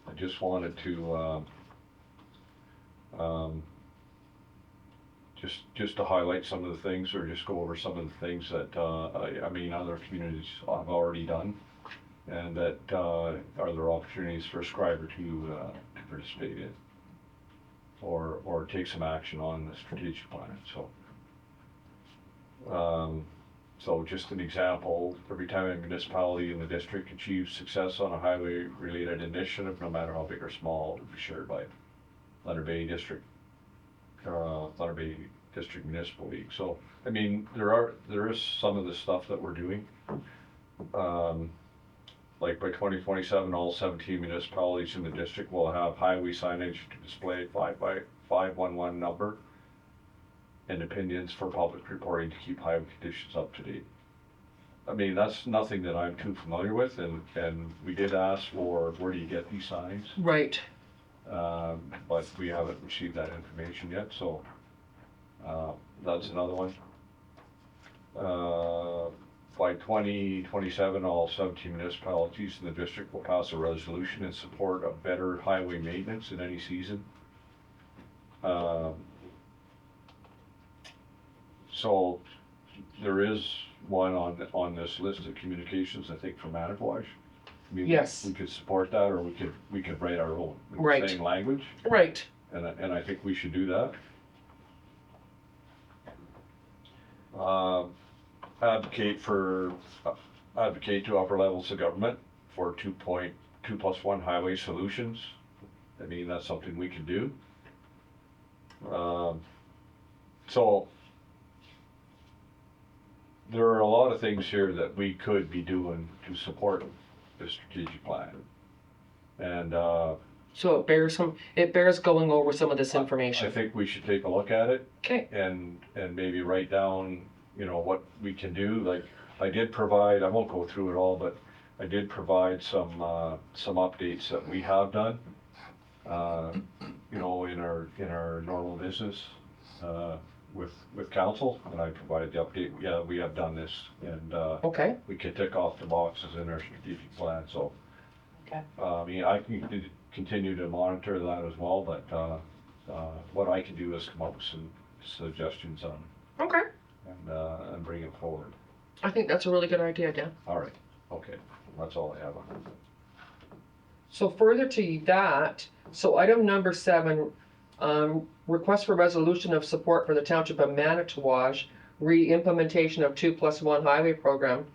I just wanted to just to highlight some of the things, or just go over some of the things that I mean other communities have already done, and that are there opportunities for Schreiber to participate in, or take some action on the strategic plan. So just an example, every time a municipality in the district achieves success on a highway-related initiative, no matter how big or small, it will be shared by Thunder Bay District Municipal League. So, I mean, there is some of the stuff that we're doing. Like by 2027, all 17 municipalities in the district will have highway signage to display 511 number and opinions for public reporting to keep highway conditions up to date. I mean, that's nothing that I'm too familiar with, and we did ask for, where do you get these signs? Right. But we haven't received that information yet, so, that's another one. By 2027, all 17 municipalities in the district will pass a resolution in support of better highway maintenance in any season. So there is one on this list of communications, I think, from Manitowoc. I mean, Yes. we could support that, or we could write our own with the Right. same language, Right. and I think we should do that. Advocate to upper levels of government for 2.2+1 highway solutions. I mean, that's something we can do. So there are a lot of things here that we could be doing to support this strategic plan. And So it bears going over some of this I information. think we should take a look at it Okay. and maybe write down, what we can do. Like, I did provide, I won't go through it all, but I did provide some updates that we have done, in our normal business, with council, and I provided the update. Yeah, we have done this, and, Okay. we can tick off the boxes in our strategic plan, so. Okay. I mean, I can continue to monitor that as well, but, what I can do is come up with some suggestions on, Okay. and bring it forward. I think that's a really good idea, Dan. All right, okay, that's all I have on that. So further to that, so item number 7, request for resolution of support for the Township of Manitowoc re-implementation of 2+1 highway program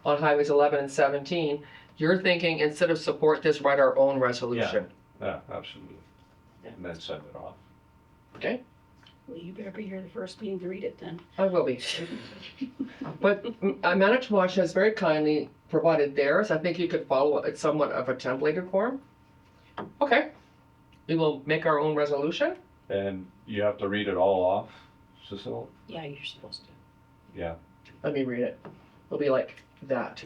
on highways 11 and 17. You're thinking instead of support this, write our own resolution. Yeah, absolutely. And then send it off. Okay, Well, you better be here the first meeting to read it then. I will be. But Manitowoc has very kindly provided theirs. I think you could follow it somewhat of a templated form. Okay, we will make our own resolution. And you have to read it all off, Cecil? Yeah, you're supposed to. Yeah. Let me read it. It'll be like that.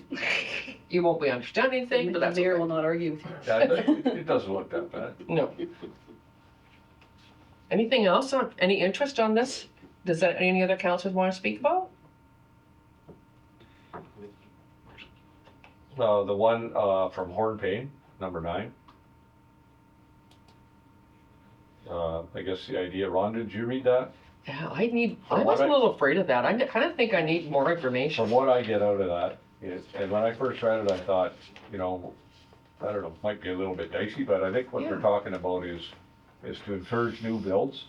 You won't be understanding anything, but The that's mayor okay. will not argue with you. Yeah, it doesn't look that bad. No. Anything else on, any interest on this? Does that, any other councilors want to speak about? The one, from Hornpayne, number 9. I guess the idea, Rhonda, did you read that? Yeah, I From was what a little afraid of that. I kind of think I need more From information. what I get out of that, and when I first read it, I thought, I don't know, might be a little bit dicey, but I think what they're Yeah. talking about is to encourage new builds.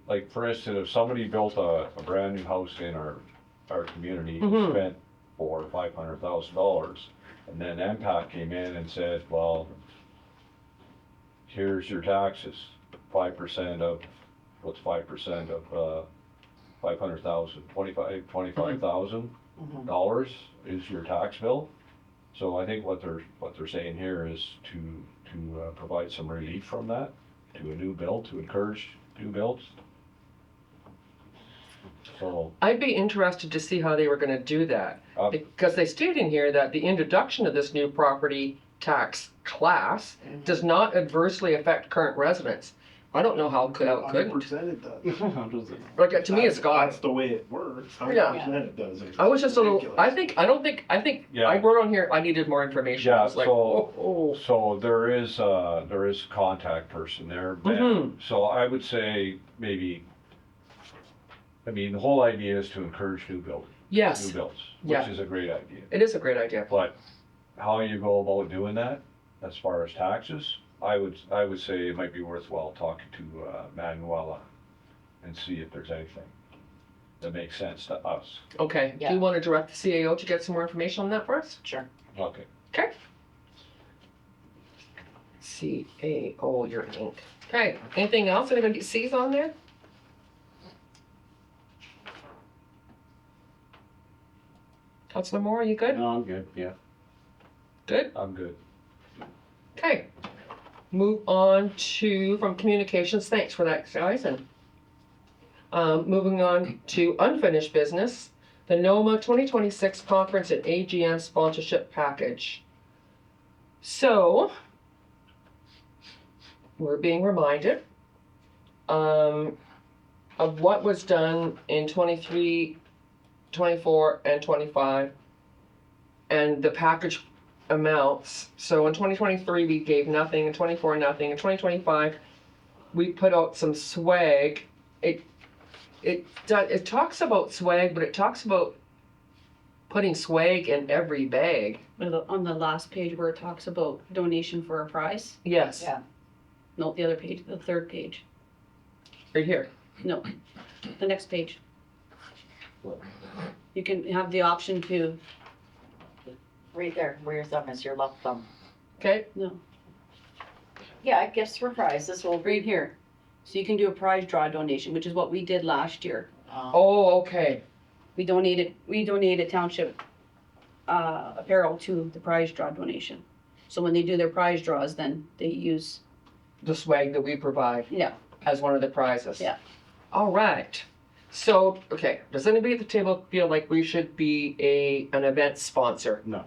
Like, for instance, if somebody built a brand new house in our community, Mhm. spent $400,000 or $500,000, and then MPAC came in and said, well, here's your taxes, 5% of, what's 5% of, 500,000, $25,000 is your tax bill. So I think what they're saying here is to provide some relief from that to a new build, to encourage new builds. So, I'd be interested to see how they were going to do that. uh, Because they state in here that the introduction of this new property tax class does not adversely affect current residents. I don't know how it couldn't. 100% it does. Like, to me, it's got. That's the way it works. Yeah. 100% it does. It's I was just a little, ridiculous. I think, Yeah. I wrote on here, I needed more information. I yeah, was like, so there is a contact person there, Ben. Mhm. So I would say maybe, I mean, the whole idea is to encourage new builds, Yes, which Yeah. is a great idea. it is a great idea. But how you go about doing that, as far as taxes, I would say it might be worthwhile talking to Manuela and see if there's anything that makes sense to us. Okay, do Yeah. you want to direct the CAO to get some more information on that for us? Sure. Okay. Okay. CAO, your ink. Okay, anything else anybody sees on there? Councilor Moore, are you good? No, I'm good, yeah. Good? I'm good. Okay. Move on to, from communications, thanks for that, guys, and moving on to unfinished business. the NOMA 2026 Conference and AGM Sponsorship Package. So, we're being reminded of what was done in 23, 24, and 25, and the package amounts. So in 2023, we gave nothing, in 24, nothing. In 2025, we put out some swag. It talks about swag, but it talks about putting swag in every bag. On the last page where it talks about donation for a prize, Yes, Yeah. no, the other page, the third page, right here. no, the next page. You can have the option to, Right there, where your thumb is, your left thumb. Okay, no, Yeah, gifts for prizes will right here. So you can do a prize draw donation, which is what we did last year. oh, okay, We donated township apparel to the prize draw donation. So when they do their prize draws, then they use, the swag that we provide yeah, as one of the prizes. Yeah. All right. So, okay, does anybody at the table feel like we should be an event sponsor? No.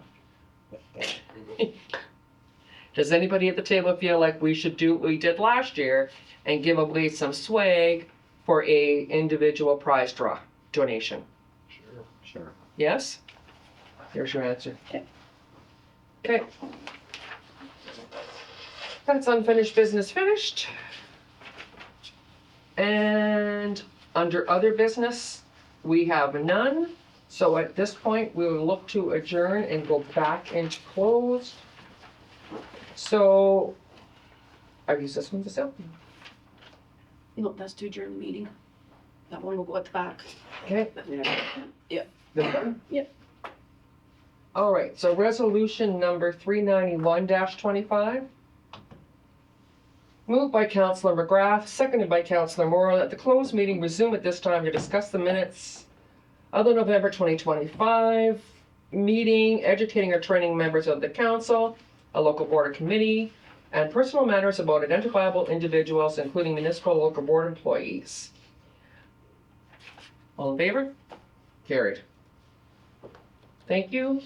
Does anybody at the table feel like we should do what we did last year and give away some swag for a individual prize draw donation? Sure. Yes? Here's your answer. Okay. Okay. That's unfinished business finished. And under other business, we have none. So at this point, we will look to adjourn and go back into closed. So, I've used this one to sell. no, that's to adjourn the meeting. That one will go at the back. Okay. Yeah. This one? Yep. All right, so resolution number 391-25. Moved by Councillor McGrath, seconded by Councillor Morrow, that the closed meeting resume at this time to discuss the minutes of the November 2025 meeting, educating or training members of the council, a local board or committee, and personal matters about identifiable individuals, including municipal local board employees. All in favor? Carried. Thank you.